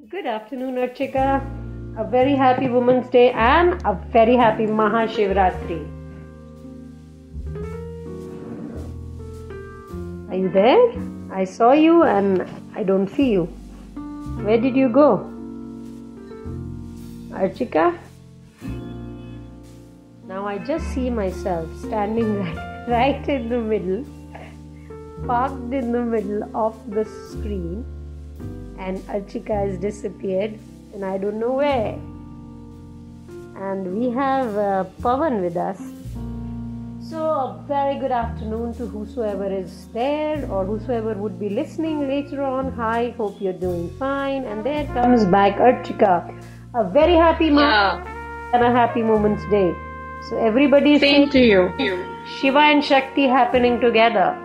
Good afternoon, Archika. A very happy Women's Day and a very happy Mahashivratri. Are you there? I saw you and I don't see you. Where did you go? Archika? Now I just see myself standing right in the middle, parked in the middle of the screen, and Archika has disappeared and I don't know where. And we have Pavan with us. So a very good afternoon to whosoever is there or whosoever would be listening later on. Hi, hope you're doing fine. And there comes back Archika. A very happy and a happy Women's Day. So everybody is Same to you. Shiva and Shakti happening together.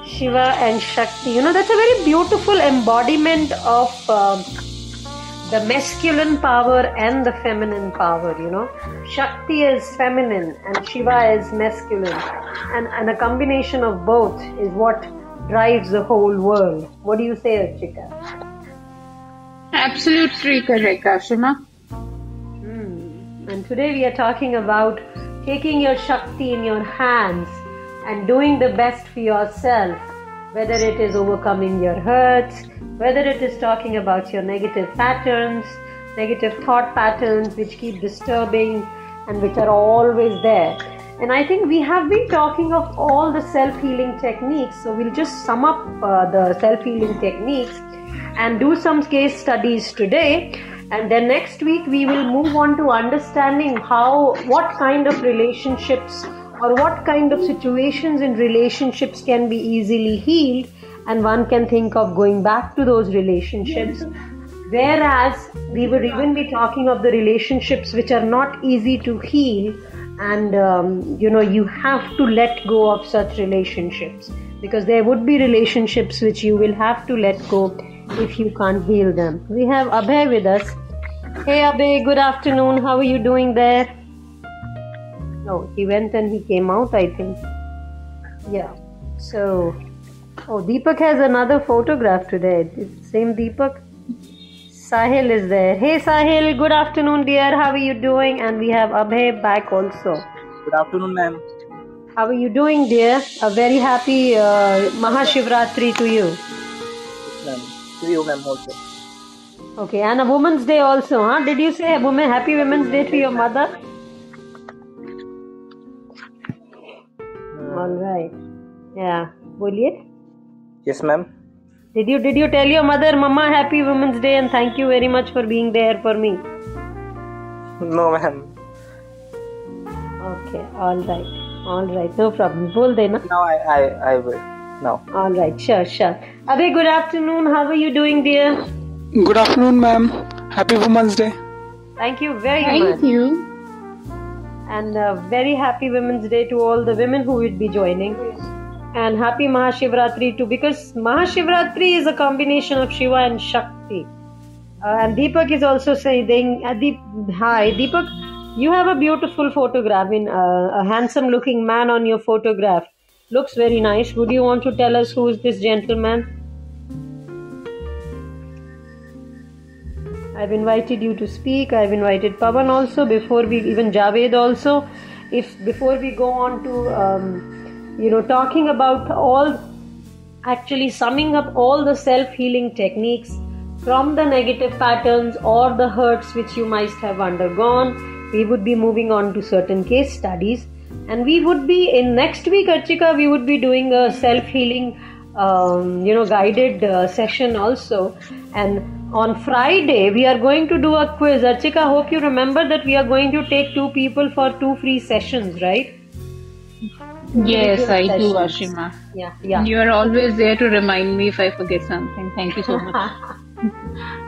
Shiva and Shakti. That's a very beautiful embodiment of the masculine power and the feminine power, Shakti is feminine and Shiva is masculine. And a combination of both is what drives the whole world. What do you say, Archika? Absolutely correct, Ashima. And today we are talking about taking your Shakti in your hands and doing the best for yourself, whether it is overcoming your hurts, whether it is talking about your negative patterns, negative thought patterns which keep disturbing and which are always there. And I think we have been talking of all the self-healing techniques, so we'll just sum up the self-healing techniques and do some case studies today. And then next week we will move on to understanding what kind of relationships or what kind of situations in relationships can be easily healed, and one can think of going back to those relationships. Whereas we would even be talking of the relationships which are not easy to heal, and you have to let go of such relationships, because there would be relationships which you will have to let go if you can't heal them. We have Abhay with us. Hey Abhay, good afternoon. How are you doing there? Oh, he went and he came out, I think. Yeah. So, Deepak has another photograph today. Same Deepak. Sahil is there. Hey Sahil, good afternoon dear. How are you doing? And we have Abhay back also. Good afternoon, ma'am. How are you doing, dear? A very happy Mahashivratri to you. Yes, ma'am. To you, ma'am, also. Okay, and a Women's Day also, huh? Did you say Happy Women's Day to your mother? All right. Yeah. Boliye. Yes, ma'am. Did you tell your mother, Mama, Happy Women's Day and thank you very much for being there for me? No, ma'am. Okay. All right. No problem. Bol dena. Now I will. Now. All right. Sure. Abhay, good afternoon. How are you doing, dear? Good afternoon, ma'am. Happy Women's Day. Thank you very much. Thank you. And a very happy Women's Day to all the women who will be joining. And happy Mahashivratri too, because Mahashivratri is a combination of Shiva and Shakti. And Deepak is also saying, hi Deepak, you have a beautiful photograph, a handsome looking man on your photograph. Looks very nice. Would you want to tell us who is this gentleman? I've invited you to speak. I've invited Pavan also, even Javed also. Before we go on to, talking about summing up all the self-healing techniques from the negative patterns or the hurts which you might have undergone, we would be moving on to certain case studies. And we would be, in next week, Archika, we would be doing a self-healing, guided session also. And on Friday, we are going to do a quiz. Archika, hope you remember that we are going to take 2 people for 2 free sessions, right? Yes, I do, Ashima. Yeah. You are always there to remind me if I forget something. Thank you so much.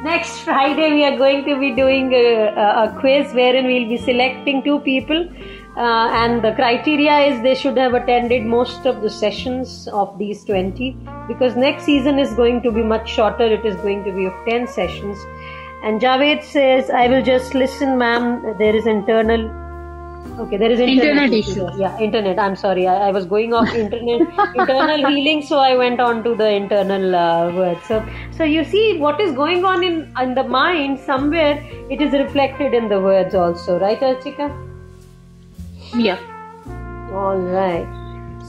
Next Friday, we are going to be doing a quiz wherein we'll be selecting 2 people. And the criteria is they should have attended most of the sessions of these 20, because next season is going to be much shorter. It is going to be of 10 sessions. And Javed says, I will just listen, ma'am. There is internal Okay, there is Internet issue. issues. Yeah, internet. I'm sorry. I was going off internet, internal healing, so I went on to the internal words. So you see what is going on in the mind somewhere. It is reflected in the words also, right, Archika? Yeah. All right.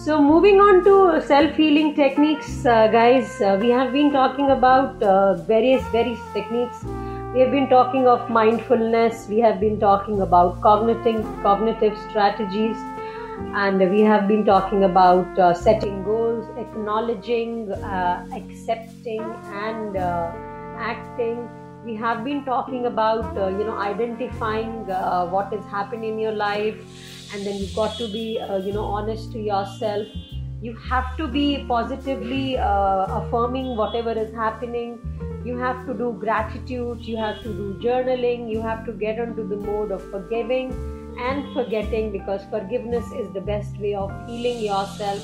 So moving on to self-healing techniques, guys. We have been talking about various techniques. We have been talking of mindfulness. We have been talking about cognitive strategies, and we have been talking about setting goals, acknowledging, accepting, and acting. We have been talking about identifying what is happening in your life, and then you've got to be honest to yourself. You have to be positively affirming whatever is happening. You have to do gratitude, you have to do journaling, you have to get into the mode of forgiving and forgetting, because forgiveness is the best way of healing yourself.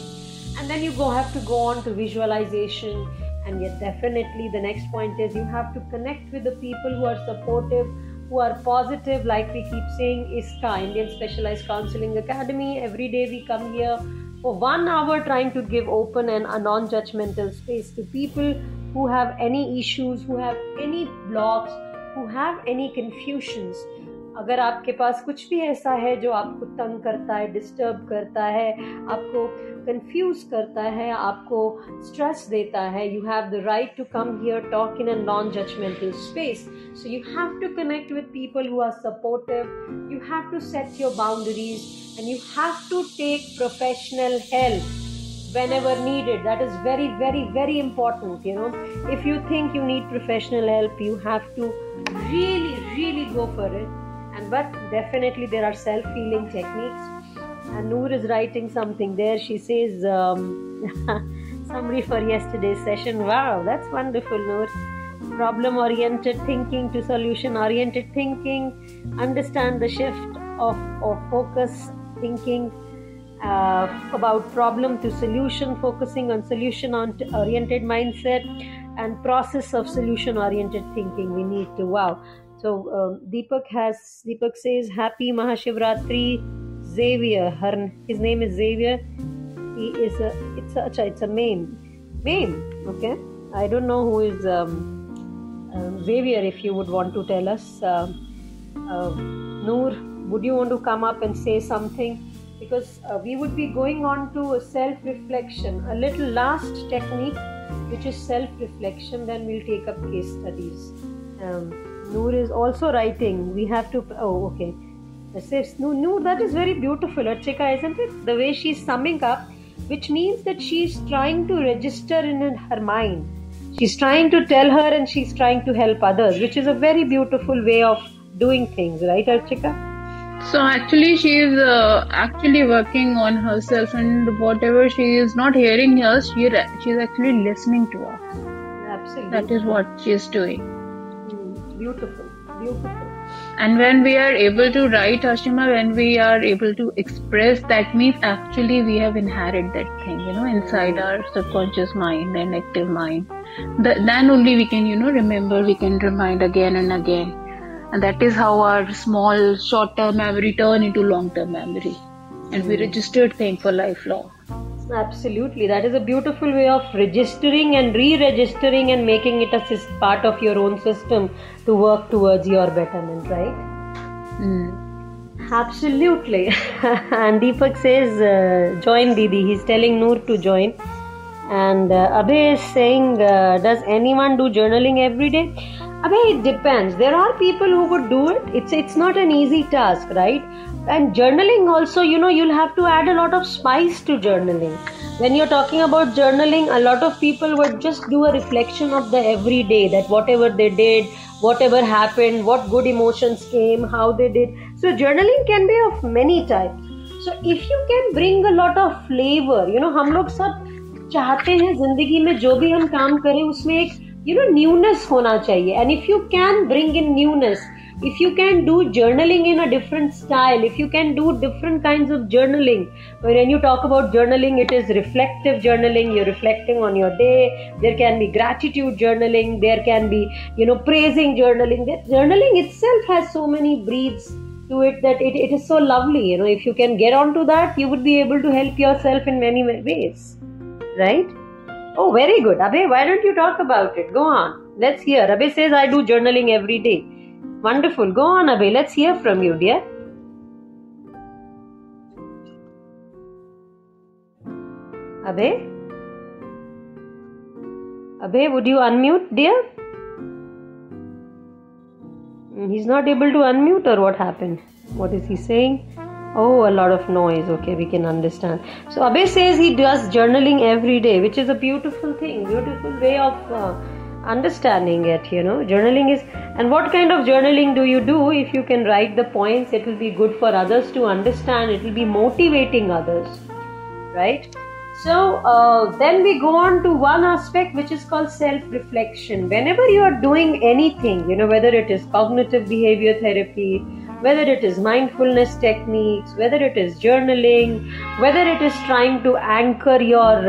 And then you have to go on to visualization. And yet definitely the next point is you have to connect with the people who are supportive, who are positive. Like we keep saying, ISCA, Indian Specialized Counseling Academy, every day we come here for 1 hour trying to give open and a non-judgmental space to people who have any issues, who have any blocks, who have any confusions. अगर आपके पास कुछ भी ऐसा है जो आपको तंग करता है, डिस्टर्ब करता है, आपको कंफ्यूज करता है, आपको स्ट्रेस देता है, you have the right to come here, talk in a non-judgmental space. So you have to connect with people who are supportive, you have to set your boundaries, and you have to take professional help whenever needed. That is very, very, very important. If you think you need professional help, you have to really, really go for it. But definitely there are self-healing techniques. And Noor is writing something there. She says, summary for yesterday's session. Wow, that's wonderful, Noor. Problem-oriented thinking to solution-oriented thinking. Understand the shift of focus thinking. About problem to solution, focusing on solution-oriented mindset, and process of solution-oriented thinking. We need to. Wow. So Deepak says happy Mahashivratri, Xavier. His name is Xavier. He is it's a meme. Okay. I don't know who is Xavier. If you would want to tell us, Noor, would you want to come up and say something? Because we would be going on to a self-reflection, a little last technique, which is self-reflection. Then we'll take up case studies. Noor is also writing. We have to. Oh, okay. Noor, that is very beautiful, Archika, isn't it? The way she's summing up, which means that she's trying to register in her mind. She's trying to tell her, and she's trying to help others, which is a very beautiful way of doing things, right, Archika? So actually she is actually working on herself, and whatever she is not hearing here, she is actually listening to us. Absolutely. That is what she is doing. Beautiful. And when we are able to write, Ashima, when we are able to express, that means actually we have inherited that thing, inside our subconscious mind and active mind. Then only we can, remember, we can remind again and again. And that is how our small, short-term memory turn into long-term memory. And we registered thing for lifelong. Absolutely. That is a beautiful way of registering and re-registering and making it a part of your own system to work towards your betterment, right? Absolutely. And Deepak says, join Didi. He's telling Noor to join. And Abhay is saying, does anyone do journaling every day? Abhay, it depends. There are people who would do it. It's not an easy task, right? And journaling also, you'll have to add a lot of spice to journaling. When you're talking about journaling, a lot of people would just do a reflection of the everyday, that whatever they did, whatever happened, what good emotions came, how they did. So journaling can be of many types. So if you can bring a lot of flavor, हम लोग सब चाहते हैं जिंदगी में जो भी हम काम करें उसमें एक newness होना चाहिए. And if you can bring in newness, if you can do journaling in a different style, if you can do different kinds of journaling, when you talk about journaling, it is reflective journaling, you're reflecting on your day, there can be gratitude journaling, there can be, praising journaling. That journaling itself has so many breeds to it that it is so lovely. If you can get onto that, you would be able to help yourself in many ways, right? Oh, very good. Abhay, why don't you talk about it? Go on. Let's hear. Abhay says, I do journaling every day. Wonderful. Go on, Abhay. Let's hear from you, dear. Abhay? Abhay, would you unmute, dear? He's not able to unmute, or what happened? What is he saying? Oh, a lot of noise. Okay, we can understand. So Abhay says he does journaling every day, which is a beautiful thing, beautiful way of understanding it. Journaling is, and what kind of journaling do you do? If you can write the points, it will be good for others to understand. It will be motivating others, right? So then we go on to one aspect which is called self-reflection. Whenever you are doing anything, whether it is cognitive behavior therapy, whether it is mindfulness techniques, whether it is journaling, whether it is trying to anchor your,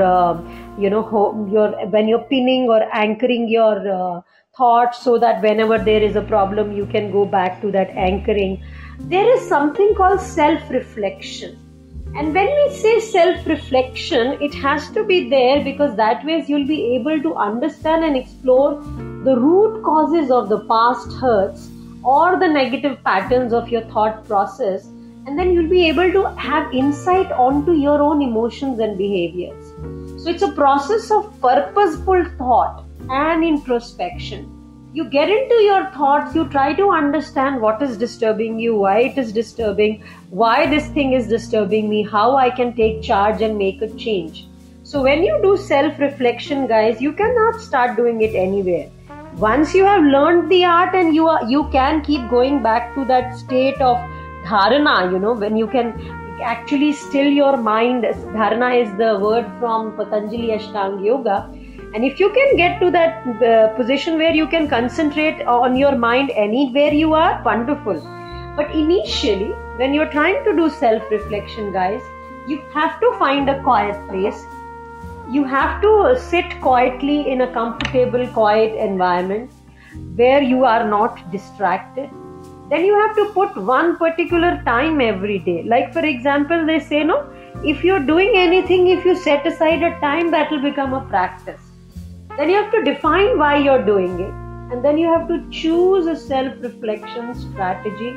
when you're pinning or anchoring your thoughts so that whenever there is a problem, you can go back to that anchoring. There is something called self-reflection. And when we say self-reflection, it has to be there because that way you'll be able to understand and explore the root causes of the past hurts or the negative patterns of your thought process, and then you'll be able to have insight onto your own emotions and behaviors. So it's a process of purposeful thought and introspection. You get into your thoughts, you try to understand what is disturbing you, why it is disturbing, why this thing is disturbing me, how I can take charge and make a change. So when you do self-reflection, guys, you cannot start doing it anywhere. Once you have learned the art, and you can keep going back to that state of dharana, when you can actually still your mind. Dharana is the word from Patanjali Ashtanga Yoga. And if you can get to that position where you can concentrate on your mind anywhere you are, wonderful. But initially, when you're trying to do self-reflection, guys, you have to find a quiet place. You have to sit quietly in a comfortable, quiet environment where you are not distracted. Then you have to put one particular time every day. Like, for example, they say, if you're doing anything, if you set aside a time, that will become a practice. Then you have to define why you're doing it. And then you have to choose a self-reflection strategy.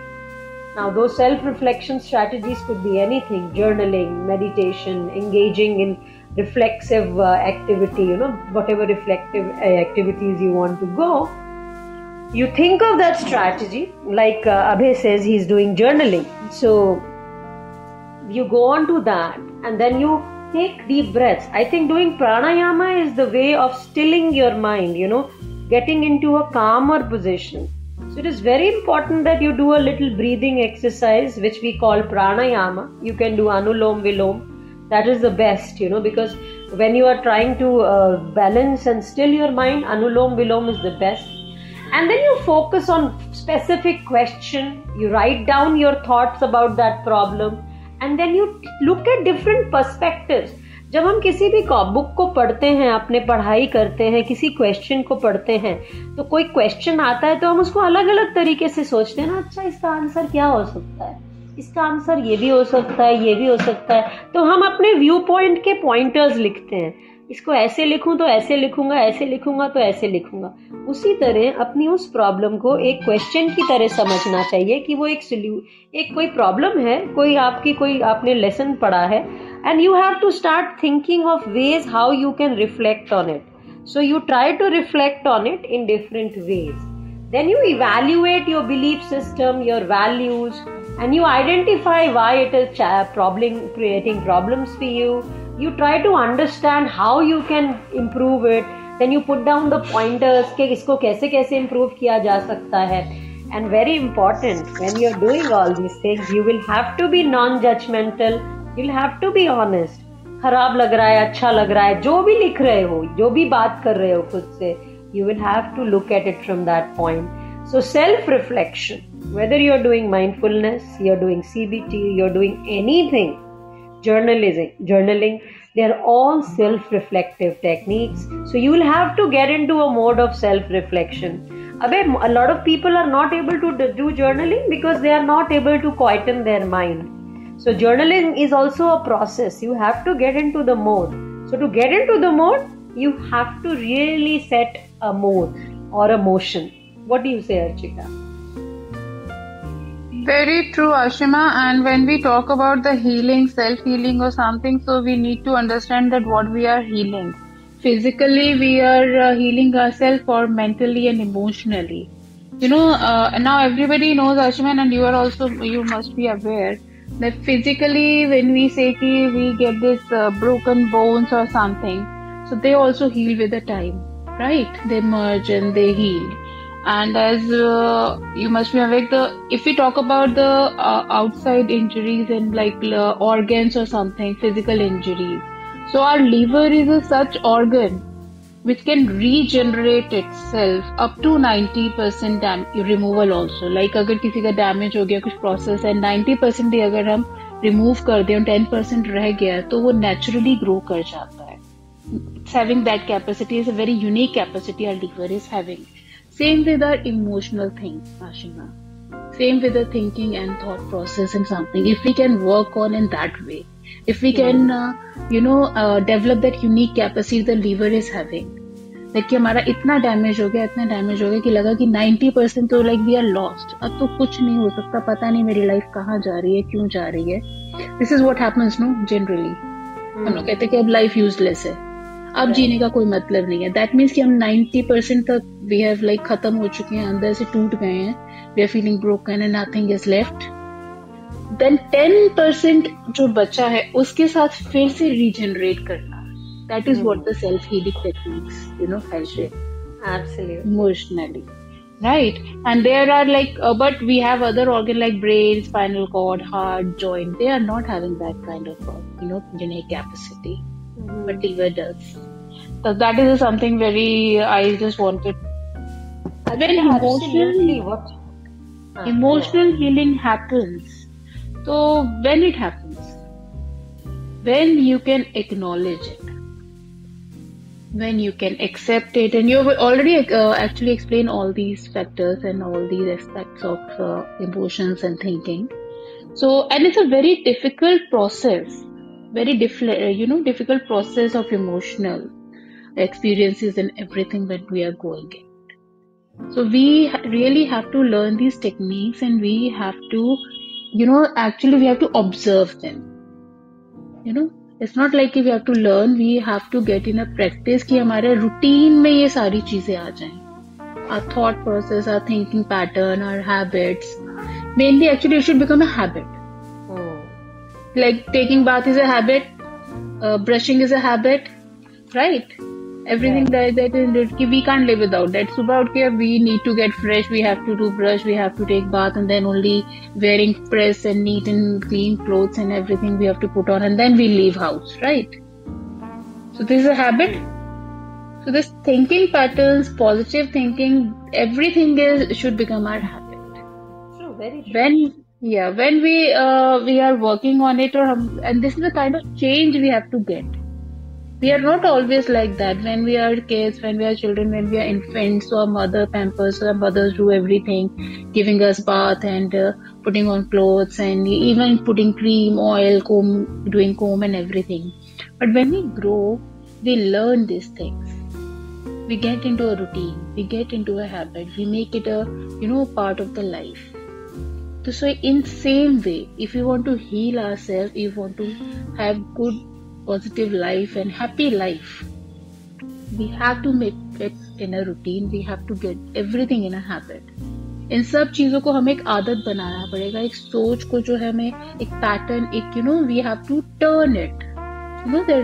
Now, those self-reflection strategies could be anything: journaling, meditation, engaging in reflexive activity, whatever reflective activities you want to go. You think of that strategy, like Abhay says he's doing journaling. So you go on to that, and then you take deep breaths. I think doing pranayama is the way of stilling your mind, getting into a calmer position. So it is very important that you do a little breathing exercise, which we call pranayama. You can do anulom vilom. That is the best, because when you are trying to balance and still your mind, anulom vilom is the best. And then you focus on specific question. You write down your thoughts about that problem. And then you look at different perspectives. जब हम किसी भी book को पढ़ते हैं, अपने पढ़ाई करते हैं, किसी क्वेश्चन को पढ़ते हैं, तो कोई क्वेश्चन आता है तो हम उसको अलग अलग तरीके से सोचते हैं ना, अच्छा इसका आंसर क्या हो सकता है, इसका आंसर ये भी हो सकता है, ये भी हो सकता है. तो हम अपने व्यू पॉइंट के पॉइंटर्स लिखते हैं. इसको ऐसे लिखूं तो ऐसे लिखूंगा, ऐसे लिखूंगा तो ऐसे लिखूंगा. उसी तरह अपनी उस प्रॉब्लम को एक क्वेश्चन की तरह समझना चाहिए कि वो एक कोई प्रॉब्लम है, कोई आपने लेसन पढ़ा है, and you have to start thinking of ways how you can reflect on it. So you try to reflect on it in different ways. Then you evaluate your belief system, your values, and you identify why it is creating problems for you. You try to understand how you can improve it. Then you put down the pointers कि इसको कैसे कैसे improve किया जा सकता है. And very important, when you're doing all these things, you will have to be non-judgmental. You'll have to be honest. खराब लग रहा है, अच्छा लग रहा है, जो भी लिख रहे हो, जो भी बात कर रहे हो खुद से, you will have to look at it from that point. So self-reflection, whether you're doing mindfulness, you're doing CBT, you're doing anything, journaling, they're all self-reflective techniques. So you will have to get into a mode of self-reflection. A lot of people are not able to do journaling because they are not able to quieten their mind. So journaling is also a process. You have to get into the mode. So to get into the mode, you have to really set a mode or a motion. What do you say, Archita? Very true, Ashima. And when we talk about the healing, self-healing or something, so we need to understand that what we are healing. Physically, we are healing ourselves, or mentally and emotionally. Now everybody knows, Ashima, and you must be aware that physically, when we say ki we get this broken bones or something, so they also heal with the time, right? They merge and they heal. And as you must be aware, if we talk about the outside injuries and like organs or something, physical injuries, so our liver is a such organ which can regenerate itself up to 90% removal also. Like अगर किसी का damage हो गया कुछ process है 90% ही अगर हम remove कर दें और 10% रह गया तो वो naturally grow कर जाता है. It's having that capacity is a very unique capacity our liver is having. Same with our emotional things, Ashima. Same with the thinking and thought process and something. If we can work on in that way, if we can, develop that unique capacity the liver is having. Like कि हमारा इतना damage हो गया कि लगा कि 90% तो like we are lost. अब तो कुछ नहीं हो सकता, पता नहीं मेरी लाइफ कहाँ जा रही है, क्यों जा रही है. This is what happens, no? Generally. हम लोग कहते हैं कि अब लाइफ यूजलेस है. अब जीने का कोई मतलब नहीं है. दैट मीन्स कि हम 90% तक वी हैव लाइक खत्म हो चुके हैं, अंदर से टूट गए हैं. We are feeling broken and nothing is left. Then 10% जो बचा है उसके साथ फिर से रीजनरेट करना. That is what the self healing techniques help. Absolutely. Emotionally. Right? And there are like, but we have other organ like brain, spinal cord, heart, joint. They are not having that kind of, unique capacity. But liver does. So that is something very, I just wanted. When emotional healing happens, so when it happens, when you can acknowledge it, when you can accept it, and you've already actually explained all these factors and all these aspects of emotions and thinking. So, and it's a very difficult process. Very difficult process of emotional experiences and everything that we are going in. So we really have to learn these techniques, and we have to, we have to observe them. It's not like we have to learn, we have to get in a practice कि हमारे routine में ये सारी चीजें आ जाएं. Our thought process, our thinking pattern, our habits. Mainly, actually, it should become a habit. Like taking bath is a habit, brushing is a habit, right? Everything that we can't live without that. Subah ut ke we need to get fresh, we have to do brush, we have to take bath, and then only wearing press and neat and clean clothes and everything we have to put on, and then we leave house, right? So this is a habit. So this thinking patterns, positive thinking, everything should become our habit. True, very true. When we are working on it, and this is the kind of change we have to get. We are not always like that. When we are kids, when we are children, when we are infants, so our mother pampers, so our mothers do everything, giving us bath and putting on clothes and even putting cream, oil, doing comb and everything. But when we grow, we learn these things. We get into a routine, we get into a habit, we make it a part of the life. So in same way, if you want to heal ourselves, if you want to have good, positive life and happy life, we have to make it in a routine. We have to get everything in a habit. इन सब चीजों को हमें एक आदत बनाना पड़ेगा. एक सोच को जो है हमें एक पैटर्न, एक we have to turn it. The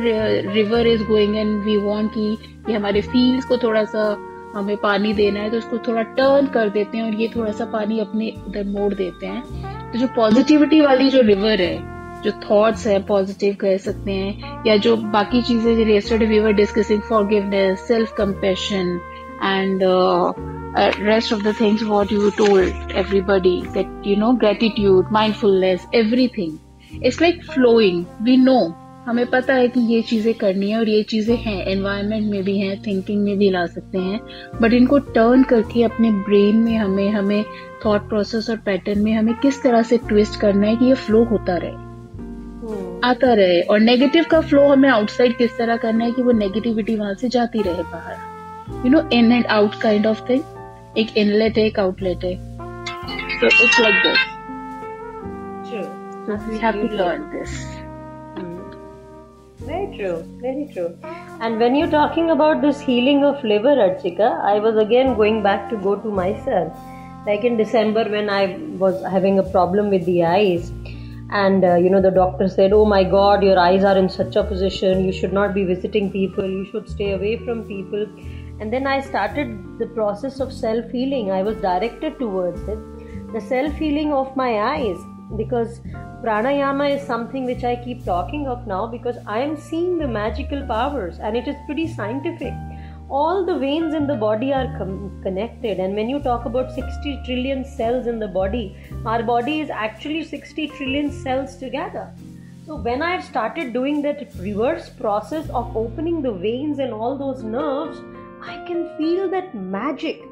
river is going and we want कि हमारे fields को थोड़ा सा हमें पानी देना है, तो उसको थोड़ा टर्न कर देते हैं और ये थोड़ा सा पानी अपने इधर मोड़ देते हैं. तो जो पॉजिटिविटी वाली जो रिवर है, जो थॉट्स है पॉजिटिव कह सकते हैं, या जो बाकी चीजें related we were discussing, forgiveness, self compassion and rest of the things what you told everybody, that gratitude, mindfulness, everything, it's like flowing. We know हमें पता है कि ये चीजें करनी है और ये चीजें हैं, एनवायरनमेंट में भी हैं, थिंकिंग में भी ला सकते हैं, बट इनको टर्न करके अपने ब्रेन में हमें थॉट प्रोसेस और पैटर्न में हमें किस तरह से ट्विस्ट करना है कि ये फ्लो होता रहे, आता रहे। और नेगेटिव का फ्लो हमें आउटसाइड किस तरह करना है कि वो नेगेटिविटी वहां से जाती रहे बाहर, you know, in and out kind of thing. एक इनलेट है, एक आउटलेट है, so it's like this. True. We have to learn this. Very true, very true. And when you're talking about this healing of liver, Archika, I was again going back to go to myself. Like in December when I was having a problem with the eyes, and the doctor said, oh my God, your eyes are in such a position, you should not be visiting people, you should stay away from people. And then I started the process of self-healing. I was directed towards it, the self-healing of my eyes, because pranayama is something which I keep talking of now, because I am seeing the magical powers and it is pretty scientific. All the veins in the body are connected, and when you talk about 60 trillion cells in the body, our body is actually 60 trillion cells together. So when I've started doing that reverse process of opening the veins and all those nerves, I can feel that magic.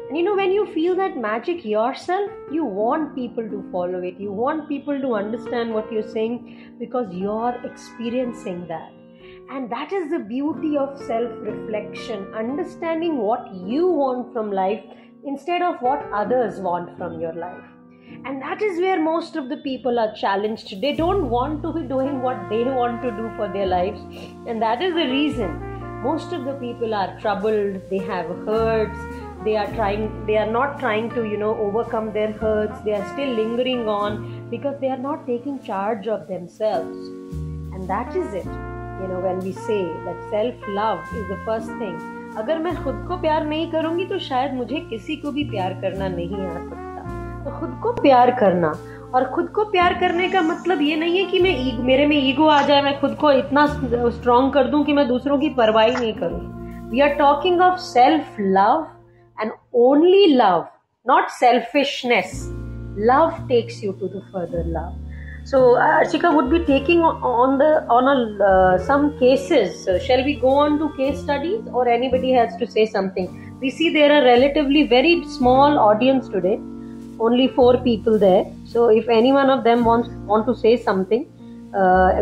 And when you feel that magic yourself, you want people to follow it. You want people to understand what you're saying because you're experiencing that. And that is the beauty of self-reflection, understanding what you want from life instead of what others want from your life. And that is where most of the people are challenged. They don't want to be doing what they want to do for their lives. And that is the reason most of the people are troubled. They have hurts. They are not trying to, overcome their hurts. They are still lingering on because they are not taking charge of themselves. And that is it. When we say that self-love is the first thing. अगर मैं खुद को प्यार नहीं करूंगी तो शायद मुझे किसी को भी प्यार करना नहीं आ सकता। तो खुद को प्यार करना, और खुद को प्यार करने का मतलब ये नहीं है कि मेरे में ईगो आ जाए, मैं खुद को इतना स्ट्रॉन्ग कर दूं कि मैं दूसरों की परवाह नहीं करूं। We are talking of self love and only love, not selfishness. Love takes you to the further love. So Archika would be taking on some cases. Shall we go on to case studies, or anybody has to say something? We see there are relatively very small audience today, only 4 people there. So if any one of them want to say something,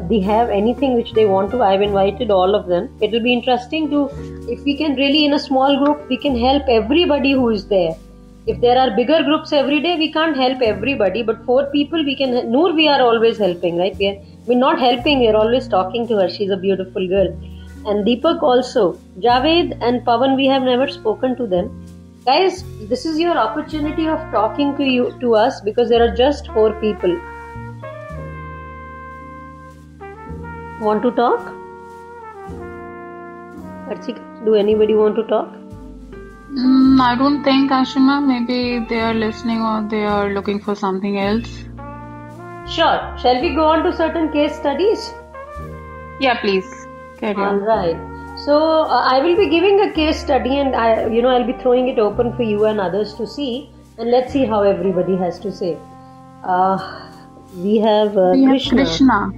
they have anything which they want to, I've invited all of them. It will be interesting to, if we can really in a small group, we can help everybody who is there. If there are bigger groups every day, we can't help everybody, but 4 people we can. Noor, we are always helping, right? We're not helping, we're always talking to her. She's a beautiful girl. And Deepak also. Javed and Pawan, we have never spoken to them. Guys, this is your opportunity of talking to us, because there are just 4 people. Want to talk? Archika, do anybody want to talk? I don't think, Ashima. Maybe they are listening or they are looking for something else. Sure. Shall we go on to certain case studies? Yeah, please. Carry on. All right. So I will be giving a case study, and I'll be throwing it open for you and others to see, and let's see how everybody has to say. We have Krishna.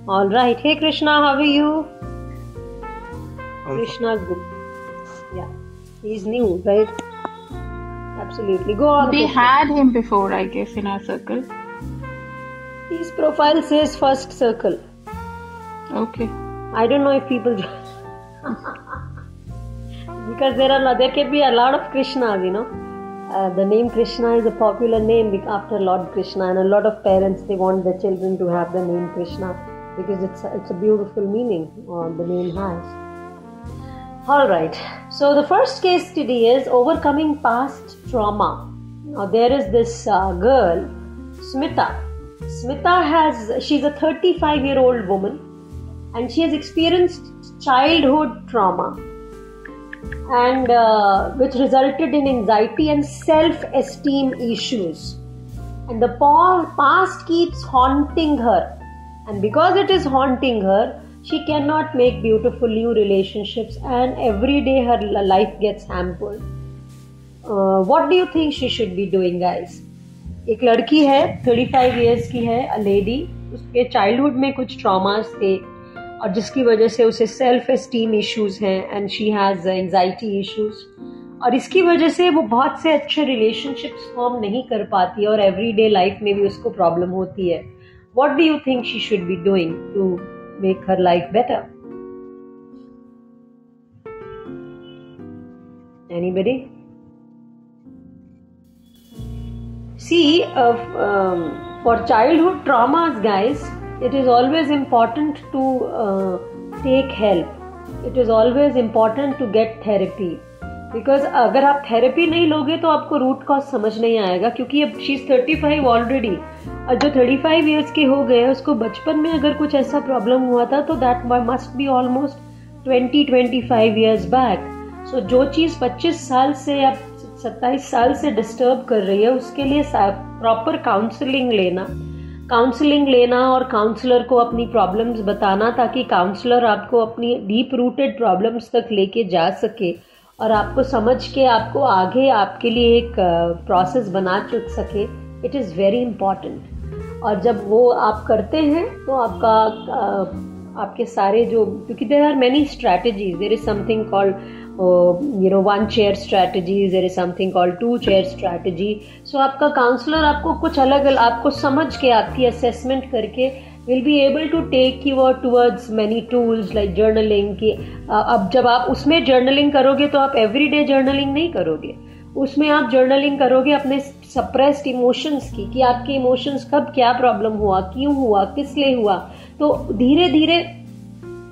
All right. Hey Krishna, how are you? Krishna, good. Yeah, he's new, right? Absolutely. Go on. We had him before, I guess, in our circle. His profile says first circle. Okay. I don't know if people because there can be a lot of Krishnas, the name Krishna is a popular name after Lord Krishna, and a lot of parents, they want their children to have the name Krishna because it's a beautiful meaning the name has. All right, so the first case today is overcoming past trauma. Now there is this girl, Smita. She's a 35-year-old woman, and she has experienced childhood trauma, and which resulted in anxiety and self-esteem issues, and the past keeps haunting her, and because it is haunting her, she cannot make beautiful new relationships, and every day her life gets hampered. What do you think she should be doing, guys? एक लड़की है, 35 years की है, a lady. उसके childhood में कुछ traumas थे, और जिसकी वजह से उसे सेल्फ एस्टीम इश्यूज हैं and she has anxiety issues, और इसकी वजह से वो बहुत से अच्छे रिलेशनशिप्स फॉर्म नहीं कर पाती है और एवरीडे लाइफ में भी उसको प्रॉब्लम होती है. What do you think she should be doing to make her life better? Anybody? See, for childhood traumas, guys, it is always important to take help. It is always important to get therapy. Because अगर आप therapy नहीं लोगे तो आपको root cause समझ नहीं आएगा, क्योंकि अब शी इज 35 ऑलरेडी, और जो 35 ईयर्स के हो गए उसको बचपन में अगर कुछ ऐसा प्रॉब्लम हुआ था तो that must be almost 20-25 years back. So जो चीज़ 25 साल से या 27 साल से डिस्टर्ब कर रही है उसके लिए प्रॉपर काउंसलिंग लेना और काउंसलर को अपनी प्रॉब्लम्स बताना, ताकि काउंसलर आपको अपनी डीप रूटेड प्रॉब्लम्स तक लेके जा सके और आपको समझ के आपको आगे आपके लिए एक प्रोसेस बना चुक सके. It is very important. और जब वो आप करते हैं तो आपके सारे जो, क्योंकि there are many strategies, there is something called one chair strategies, there is something called 2 chair strategy. So आपका काउंसलर आपको कुछ अलग आपको समझ के आपकी असेसमेंट करके will be able to take you towards many tools like journaling. कि अब जब आप उसमें जर्नलिंग करोगे तो आप एवरीडे जर्नलिंग नहीं करोगे, उसमें आप जर्नलिंग करोगे अपने सप्रेस्ड इमोशंस की, कि आपके इमोशंस कब क्या प्रॉब्लम हुआ, क्यों हुआ, किस लिए हुआ. तो धीरे धीरे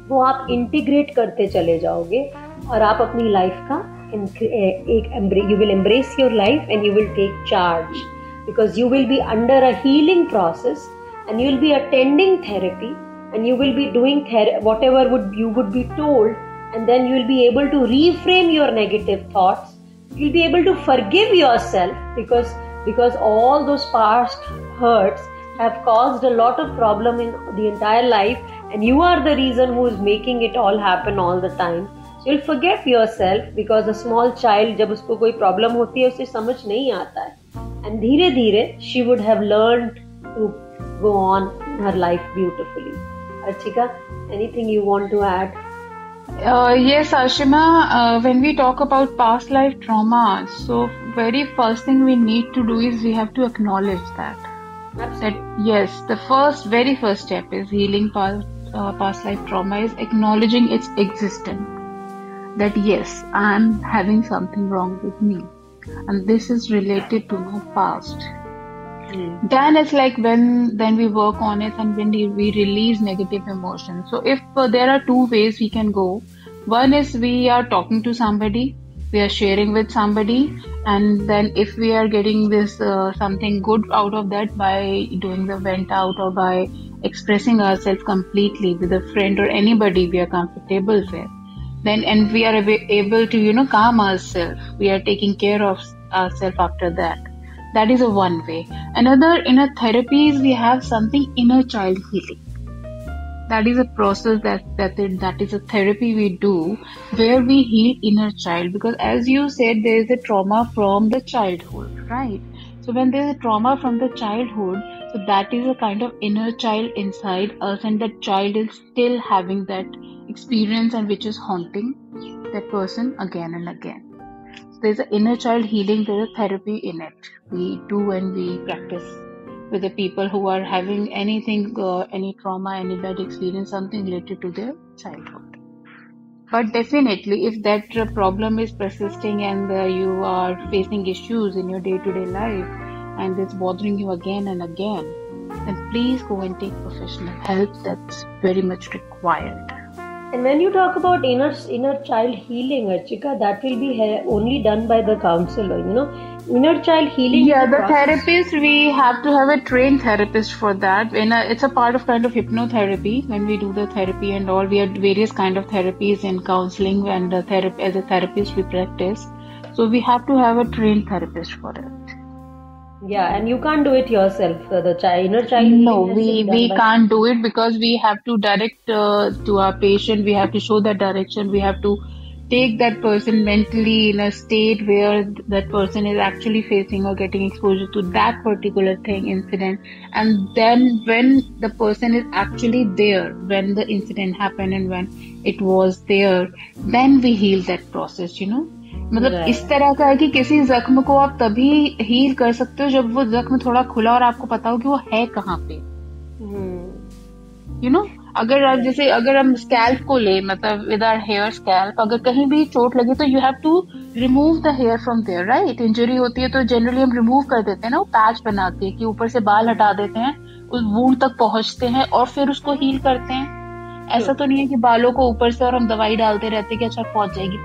वो आप इंटीग्रेट करते चले जाओगे और आप अपनी लाइफ का you will embrace your life and you will take charge, because you will be under a healing process and you will be attending therapy and you will be doing whatever you would be told, and then you will be able to reframe your negative thoughts. You'll be able to forgive yourself because all those past hurts have caused a lot of problem in the entire life, and you are the reason who is making it all happen all the time. So you'll forgive yourself, because a small child जब उसको कोई problem होती है उसे समझ नहीं आता है, and धीरे धीरे she would have learned to go on in her life beautifully. Archika, anything you want to add? Yes, Ashima, when we talk about past life trauma, so very first thing we need to do is we have to acknowledge that. That yes, the very first step is healing past life trauma is acknowledging its existence. That yes, I am having something wrong with me and this is related to my past. Then it's like then we work on it and when we release negative emotions. So if there are 2 ways we can go. One is we are talking to somebody, we are sharing with somebody, and then if we are getting this something good out of that by doing the vent out or by expressing ourselves completely with a friend or anybody we are comfortable with, then and we are able to calm ourselves, we are taking care of ourselves after that. That is a one way. Another, in a therapies we have something inner child healing. That is a process that is a therapy we do where we heal inner child, because as you said there is a trauma from the childhood, right? So when there is a trauma from the childhood, so that is a kind of inner child inside us, and that child is still having that experience and which is haunting that person again and again. So there's an inner child healing, there's a therapy in it. We do and we practice with the people who are having anything, any trauma, any bad experience, something related to their childhood. But definitely if that problem is persisting and you are facing issues in your day-to-day life and it's bothering you again and again, then please go and take professional help. That's very much required. And when you talk about inner child healing, Archika, that will be only done by the counselor, inner child healing. Yeah, the therapist, we have to have a trained therapist for that. It's a part of kind of hypnotherapy. When we do the therapy and all, we have various kind of therapies in counseling, and as a therapist we practice. So we have to have a trained therapist for it. Yeah, and you can't do it yourself. The inner child healing. No, we can't do it because we have to direct to our patient. We have to show that direction. We have to take that person mentally in a state where that person is actually facing or getting exposure to that particular incident, and then when the person is actually there when the incident happened and when it was there, then we heal that process, मतलब इस तरह का है कि किसी जख्म को आप तभी हील कर सकते हो जब वो जख्म थोड़ा खुला और आपको पता हो कि वो है कहाँ पे, अगर आप जैसे अगर हम स्कैल्प को ले, मतलब विद आवर हेयर स्कैल्प, अगर कहीं भी चोट लगे तो you have to remove the hair from there, right? Injury होती है तो जनरली हम रिमूव कर देते हैं ना, वो पैच बना के कि ऊपर से बाल हटा देते हैं, उस वूंड तक पहुंचते हैं और फिर उसको हील करते हैं। ऐसा तो नहीं है कि बालों को ऊपर से और हम दवाई डालते रहते कि अच्छा पहुंच जाएगी।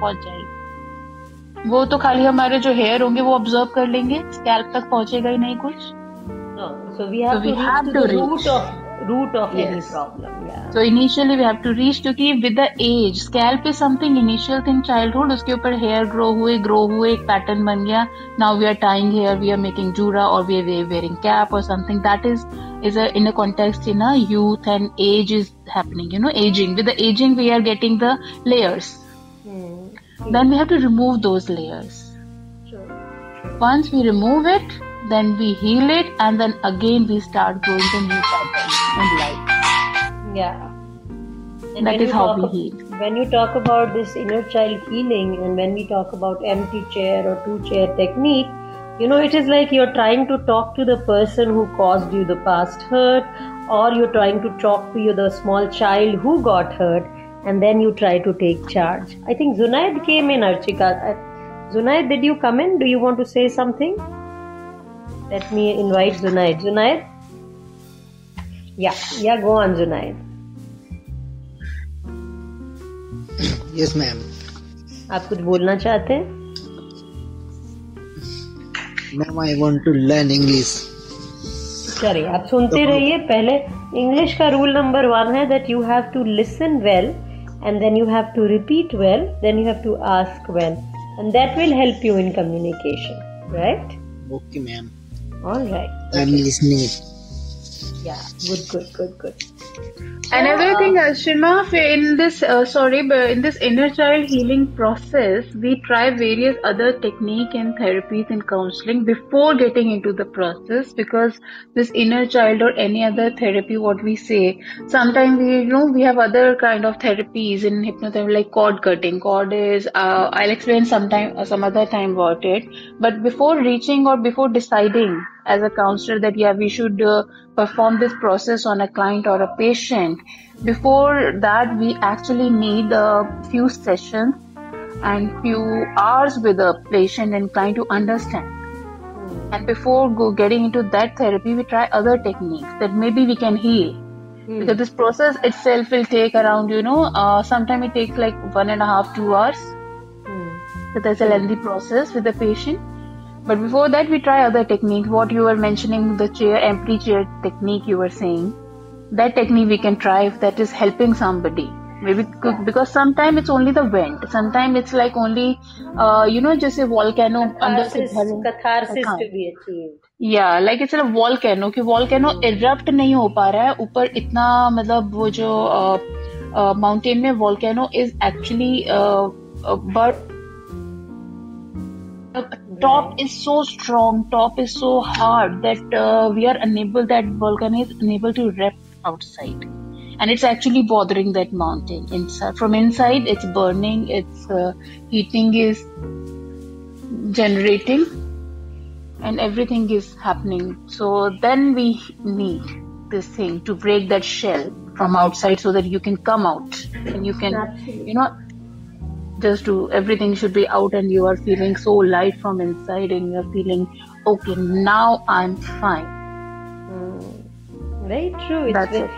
वो तो खाली हमारे जो हेयर होंगे वो ऑब्जर्व कर लेंगे, स्कैल्प तक पहुंचेगा ही नहीं कुछ। So we have to reach to the root of yes. any problem. Yeah. So initially we have to reach, क्योंकि with the age, scalp is something initial thing childhood, उसके ऊपर hair grow हुए एक pattern बन गया, now we are tying hair, we are making jura or we are wearing cap or something, that is in a context in a youth and age is happening, aging. With the aging we are getting the layers. Then we have to remove those layers. Once we remove it, then we heal it, and then again we start growing the new patterns in life. Yeah. And that is how we heal. When you talk about this inner child healing, and when we talk about empty chair or 2-chair technique, it is like you're trying to talk to the person who caused you the past hurt, or you're trying to talk to the small child who got hurt, and then you try to take charge. I think Zunaid came in, Archika. Zunaid, did you come in? Do you want to say something? Let me invite Zunaid. Zunaid? Yeah, go on, Zunaid. Yes, ma'am. आप कुछ बोलना चाहते हैं? Ma'am, I want to learn English. चलिए, आप सुनते रहिए। पहले इंग्लिश का रूल नंबर 1 है that you have to listen well, and then you have to repeat well, then you have to ask well, and that will help you in communication, right? Okay, ma'am. All right. I'm listening. Yeah, good. Another thing, Ashima, in this inner child healing process, we try various other techniques and therapies in counseling before getting into the process, because this inner child or any other therapy, what we say, sometimes we have other kind of therapies in hypnotherapy, like cord cutting. Cord is, I'll explain some other time about it. But before reaching or before deciding as a counselor that we should perform this process on a client or a patient, before that we actually need a few sessions and few hours with a patient and client to understand. And before getting into that therapy, we try other techniques that maybe we can heal. Because this process itself will take around, sometimes it takes like 1.5-2 hours. So that's a lengthy process with the patient. But before that, we try other techniques. What you were mentioning, the empty chair technique you were saying, that technique we can try if that is helping somebody. Maybe because sometimes it's only the vent. Sometimes it's like only, just a volcano. Catharsis to be achieved. Yeah, like it's a volcano. कि volcano erupt नहीं हो पा रहा है ऊपर इतना, मतलब वो जो mountain में volcano is actually but top is so strong, top is so hard that that volcano is unable to erupt outside, and it's actually bothering that mountain inside. From inside, it's burning, it's heating is generating, and everything is happening. So then we need this thing to break that shell from outside so that you can come out and you can, just do everything should be out, and you are feeling so light from inside, and you are feeling okay, now I'm fine. Very true. That's it.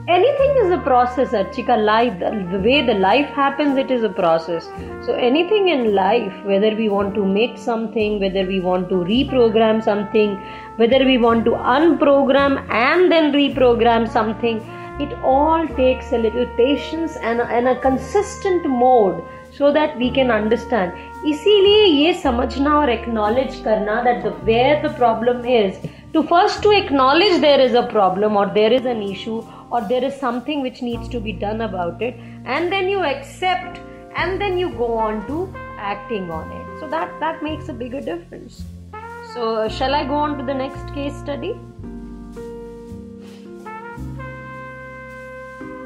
Anything is a process, Archika. Life, the way the life happens, it is a process. So anything in life, whether we want to make something, whether we want to reprogram something, whether we want to unprogram and then reprogram something, it all takes a little patience and a consistent mode, so that we can understand. इसीलिए ये समझना और acknowledge करना that where the problem is, to acknowledge there is a problem or there is an issue or there is something which needs to be done about it, and then you accept and then you go on to acting on it. So that makes a bigger difference. So shall I go on to the next case study?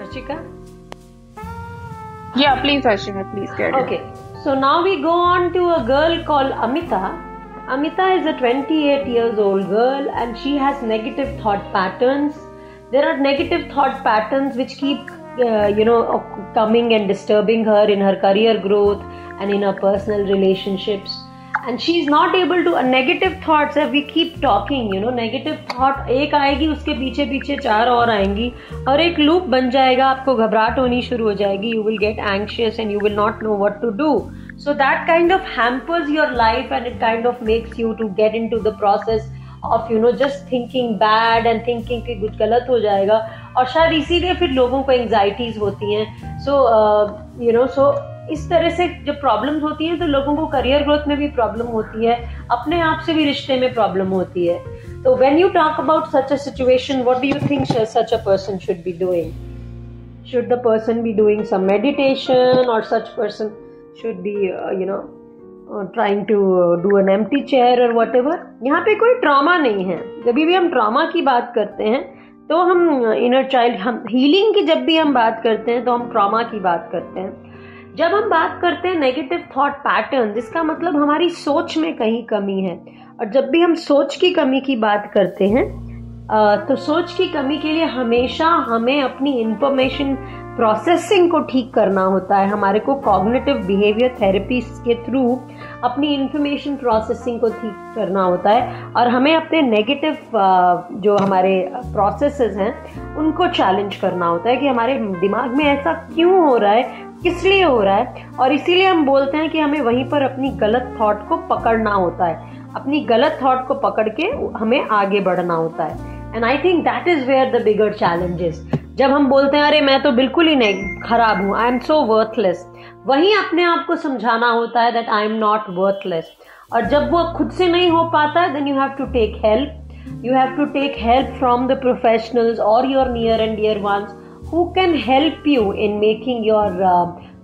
Archika? Yeah, please, Ashima, please carry on. Okay, so now we go on to a girl called Amita. Amita is a 28 years old girl and she has negative thought patterns. There are negative thought patterns which keep coming and disturbing her in her career growth and in her personal relationships. And she is not able to, negative thoughts, if we keep talking, negative thought एक आएगी उसके पीछे पीछे 4 और आएंगी और एक loop बन जाएगा, आपको घबराहट होनी शुरू हो जाएगी, you will get anxious and you will not know what to do. So that kind of hampers your life and it kind of makes you to get into the process of just thinking bad and thinking कि कुछ गलत हो जाएगा और शायद इसीलिए फिर लोगों को एंजाइटीज होती हैं. So इस तरह से जब प्रॉब्लम्स होती हैं तो लोगों को करियर ग्रोथ में भी प्रॉब्लम होती है, अपने आप से भी रिश्ते में प्रॉब्लम होती है. तो when you talk about such a situation, what do you think such a person should be doing? Should the person be doing some meditation और such person should be trying to do an empty chair or whatever? यहाँ पे कोई trauma नहीं है. जब भी हम trauma की बात करते हैं तो हम इनर चाइल्ड, हम हीलिंग की जब भी हम बात करते हैं तो हम ट्रॉमा की बात करते हैं. जब हम बात करते हैं नेगेटिव थॉट पैटर्न, जिसका मतलब हमारी सोच में कहीं कमी है. और जब भी हम सोच की कमी की बात करते हैं तो सोच की कमी के लिए हमेशा हमें अपनी इंफॉर्मेशन प्रोसेसिंग को ठीक करना होता है. हमारे को कॉग्निटिव बिहेवियर थेरेपी के थ्रू अपनी इंफॉर्मेशन प्रोसेसिंग को ठीक करना होता है और हमें अपने नेगेटिव जो हमारे प्रोसेसेस हैं उनको चैलेंज करना होता है कि हमारे दिमाग में ऐसा क्यों हो रहा है, किस लिए हो रहा है. और इसीलिए हम बोलते हैं कि हमें वहीं पर अपनी गलत थॉट को पकड़ना होता है, अपनी गलत थॉट को पकड़ के हमें आगे बढ़ना होता है. And I think that is where the bigger challenge is. जब हम बोलते हैं अरे मैं तो बिल्कुल ही नहीं, खराब हूं, आई एम सो वर्थलेस, वहीं अपने आप को समझाना होता है that I am not worthless. और जब वो खुद से नहीं हो पाता है then you have to take help. You have to take help from the professionals or your near and dear ones who can help you in making your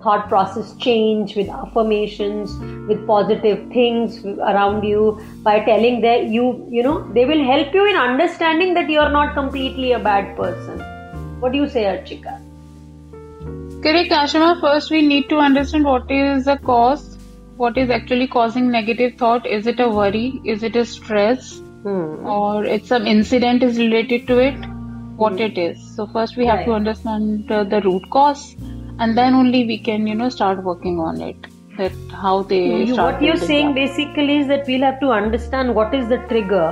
thought process change with affirmations, with positive things around you, by telling that they will help you in understanding that you are not completely a bad person. What do you say, Archika? Correct, Ashima. First, we need to understand what is the cause, what is actually causing negative thought. Is it a worry? Is it a stress? Or it's some incident is related to it? What it is. So first we have to understand the root cause, and then only we can start working on it. That how they start. What you're saying basically is that we'll have to understand what is the trigger,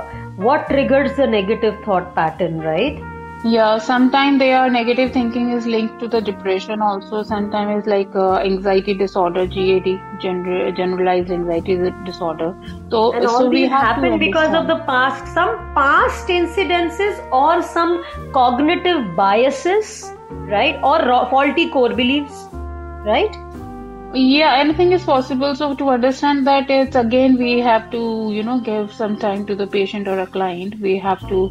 what triggers the negative thought pattern, right? Yeah, sometimes their negative thinking is linked to the depression also. Sometimes it's like anxiety disorder, GAD, generalized anxiety disorder. And all these happen because of the past, some past incidences or some cognitive biases, right? Or faulty core beliefs, right? Yeah, anything is possible. So to understand that, it's again we have to give some time to the patient or a client. We have to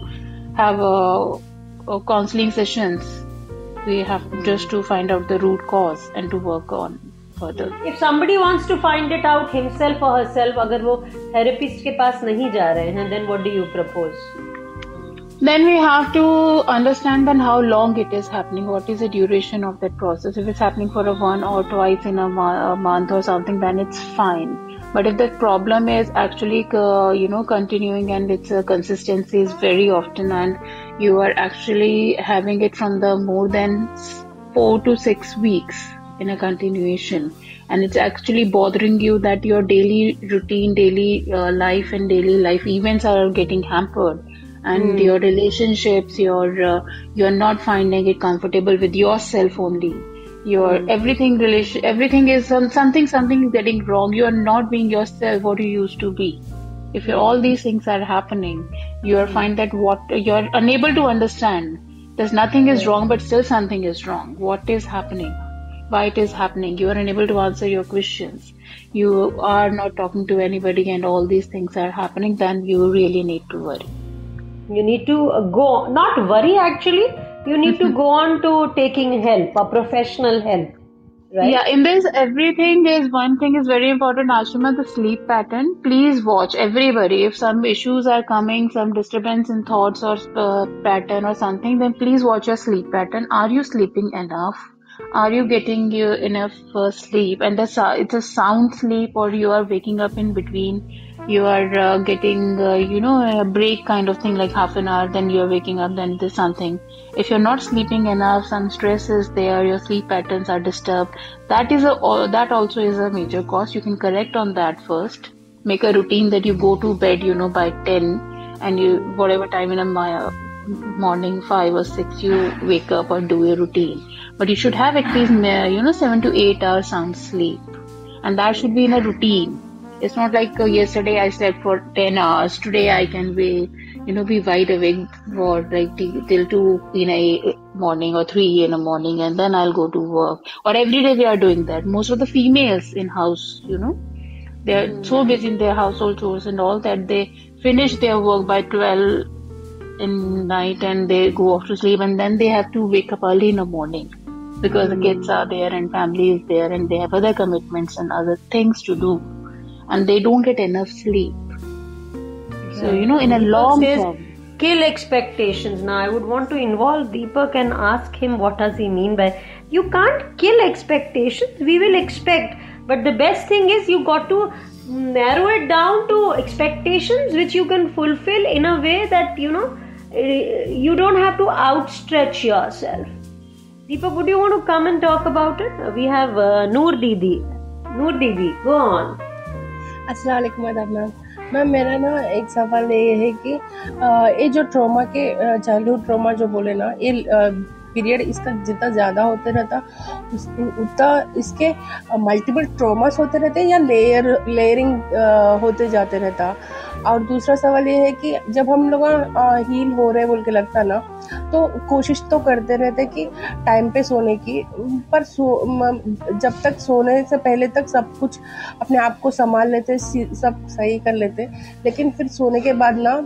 have counseling sessions. We have just to find out the root cause and to work on further. If somebody wants to find it out himself or herself, अगर वो therapist के पास नहीं जा रहे हैं, then what do you propose? Then we have to understand then how long it is happening, what is the duration of that process. If it's happening for a 1 or twice in a month or something, then it's fine. But if the problem is actually continuing and its consistency is very often, and you are actually having it from the more than 4 to 6 weeks in a continuation, and it's actually bothering you that your daily routine, daily life and daily life events are getting hampered, and your relationships, you're not finding it comfortable with yourself only. Your everything is something is getting wrong. You are not being yourself what you used to be. If all these things are happening, you are find that what you're unable to understand. There's nothing is wrong, but still something is wrong. What is happening? Why it is happening? You are unable to answer your questions. You are not talking to anybody, and all these things are happening. Then you really need to worry. You need to not worry actually. You need to go on to taking help, a professional help. right? Yeah, in this everything, there's one thing is very important, Ashima, the sleep pattern. Please watch everybody. If some issues are coming, some disturbance in thoughts or pattern or something, then please watch your sleep pattern. Are you sleeping enough? Are you getting enough sleep? And it's a sound sleep, or you are waking up in between. You are getting, a break kind of thing, like half an hour, then you're waking up, then there's something. If you're not sleeping enough, some stress is there, your sleep patterns are disturbed. That also is a major cause. You can correct on that first. Make a routine that you go to bed, by 10, and you whatever time in a morning, 5 or 6, you wake up or do your routine. But you should have at least 7 to 8 hours sound sleep, and that should be in a routine. It's not like yesterday I slept for 10 hours. Today I can be wide awake for like till 2 in a morning or 3 in the morning, and then I'll go to work. Or every day we are doing that. Most of the females in house, they are so busy in their household chores and all that they finish their work by 12 in night and they go off to sleep, and then they have to wake up early in the morning because the kids are there and family is there and they have other commitments and other things to do. And they don't get enough sleep. So, in a long term. Kill expectations. Now, I would want to involve Deepak and ask him what does he mean by, you can't kill expectations. We will expect. But the best thing is you got to narrow it down to expectations which you can fulfill in a way that, you don't have to outstretch yourself. Deepak, would you want to come and talk about it? We have Noor Didi. Noor Didi, go on. अस्सलाम वालेकुम ma'am, मेरा ना एक सवाल ये है कि ये जो ट्रॉमा के चाइल्डहुड ट्रॉमा जो बोले ना, ये पीरियड इसका जितना ज़्यादा होते रहता उतना इसके मल्टीपल ट्रॉमास होते रहते हैं या लेयरिंग होते जाते रहता। और दूसरा सवाल ये है कि जब हम लोग हील हो रहे बोल के लगता ना, तो कोशिश तो करते रहते कि टाइम पे सोने की, पर जब तक सोने से पहले तक सब कुछ अपने आप को संभाल लेते, सब सही कर लेते, लेकिन फिर सोने के बाद ना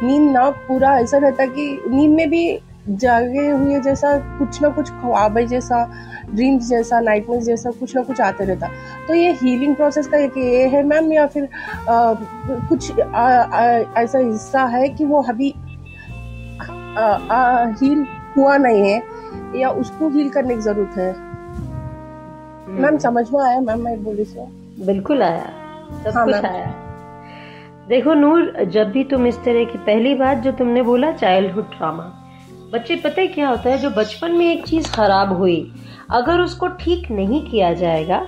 नींद ना पूरा ऐसा रहता कि नींद में भी जागे हुए जैसा कुछ ना कुछ ख्वाब जैसा, ड्रीम्स जैसा, नाइटमेयर जैसा कुछ ना कुछ आते रहता। तो ये हीलिंग प्रोसेस का एक ये है मैम, या फिर कुछ ऐसा हिस्सा है कि वो अभी हील हुआ नहीं है या उसको हील करने की जरूरत है? मैम समझ में आया मैम मैं बोली से? बिल्कुल आया, सब कुछ आया। देखो नूर, जब भी तुम इस तरह की, पहली बात जो तुमने बोला चाइल्डहुड ट्रॉमा, बच्चे पता है क्या होता है, जो बचपन में एक चीज़ खराब हुई अगर उसको ठीक नहीं किया जाएगा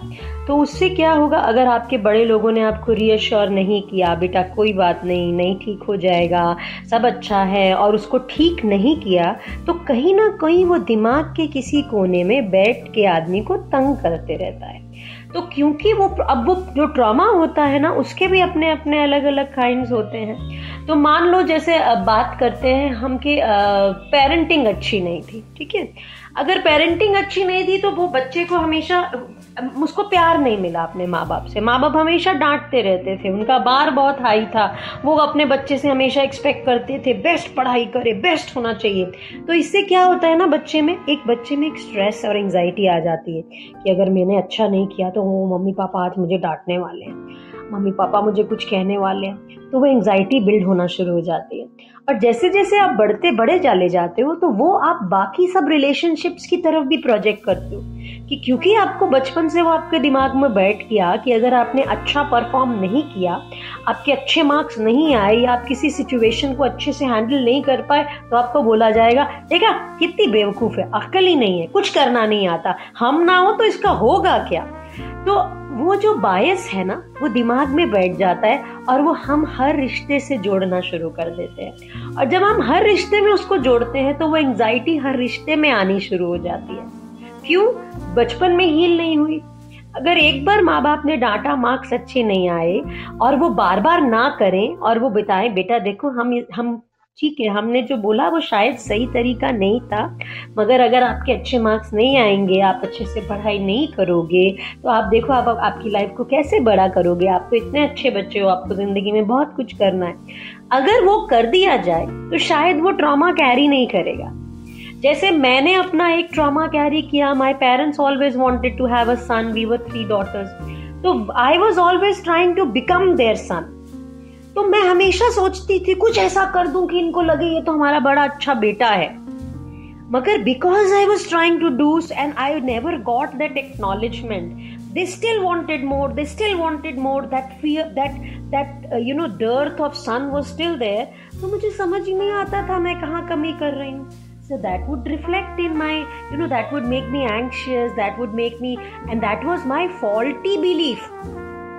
तो उससे क्या होगा, अगर आपके बड़े लोगों ने आपको रीअश्योर नहीं किया, बेटा कोई बात नहीं ठीक हो जाएगा, सब अच्छा है, और उसको ठीक नहीं किया, तो कहीं ना कहीं वो दिमाग के किसी कोने में बैठ के आदमी को तंग करते रहता है। तो क्योंकि वो जो ट्रॉमा होता है ना, उसके भी अपने अपने अलग अलग काइंड्स होते हैं। तो मान लो जैसे बात करते हैं हम कि पेरेंटिंग अच्छी नहीं थी, ठीक है, अगर पेरेंटिंग अच्छी नहीं थी तो वो बच्चे को हमेशा उसको प्यार नहीं मिला अपने माँ बाप से, माँ बाप हमेशा डांटते रहते थे, उनका बार बहुत हाई था, वो अपने बच्चे से हमेशा एक्सपेक्ट करते थे बेस्ट पढ़ाई करे, बेस्ट होना चाहिए। तो इससे क्या होता है ना, बच्चे में एक स्ट्रेस और एंजाइटी आ जाती है कि अगर मैंने अच्छा नहीं किया तो वो मम्मी पापा आज मुझे डांटने वाले हैं, मम्मी पापा मुझे कुछ कहने वाले हैं, तो वो एंजाइटी बिल्ड होना शुरू हो जाती है। और जैसे जैसे आप बड़े चले जाते हो तो वो आप बाकी सब रिलेशनशिप्स की तरफ भी प्रोजेक्ट करते हो, कि क्योंकि आपको बचपन से वो आपके दिमाग में बैठ गया कि अगर आपने अच्छा परफॉर्म नहीं किया, आपके अच्छे मार्क्स नहीं आए, या आप किसी सिचुएशन को अच्छे से हैंडल नहीं कर पाए, तो आपको बोला जाएगा देखा कितनी बेवकूफ है, अक्ल ही नहीं है, कुछ करना नहीं आता, हम ना हो तो इसका होगा क्या। तो वो जो बायस है ना, वो दिमाग में बैठ जाता है और वो हम हर रिश्ते से जोड़ना शुरू कर देते हैं। और जब हम हर रिश्ते में उसको जोड़ते हैं तो वो एंजाइटी हर रिश्ते में आनी शुरू हो जाती है। क्यों? बचपन में हील नहीं हुई। अगर एक बार माँ बाप ने डांटा, मार्क्स अच्छे नहीं आए, और वो बार बार ना करें और वो बताएं बेटा देखो हम ठीक है, हमने जो बोला वो शायद सही तरीका नहीं था, मगर अगर आपके अच्छे मार्क्स नहीं आएंगे, आप अच्छे से पढ़ाई नहीं करोगे, तो आप देखो आप आपकी लाइफ को कैसे बड़ा करोगे, आप तो इतने अच्छे बच्चे हो, आपको जिंदगी में बहुत कुछ करना है। अगर वो कर दिया जाए तो शायद वो ट्रॉमा कैरी नहीं करेगा। जैसे मैंने अपना एक ट्रॉमा कैरी किया, my parents always wanted to have a son, we were 3 daughters, तो I was always trying to become their son. तो मैं हमेशा सोचती थी कुछ ऐसा कर दूं कि इनको लगे ये तो हमारा बड़ा अच्छा बेटा है, मगर because I was trying to do and I never got that acknowledgement, they still wanted more, that fear, that you know, dearth of son was still there. तो मुझे समझ ही नहीं आता था मैं कहाँ कमी कर रही हूँ. So that would reflect in my, you know, that would make me anxious, that would make me, and that was my faulty belief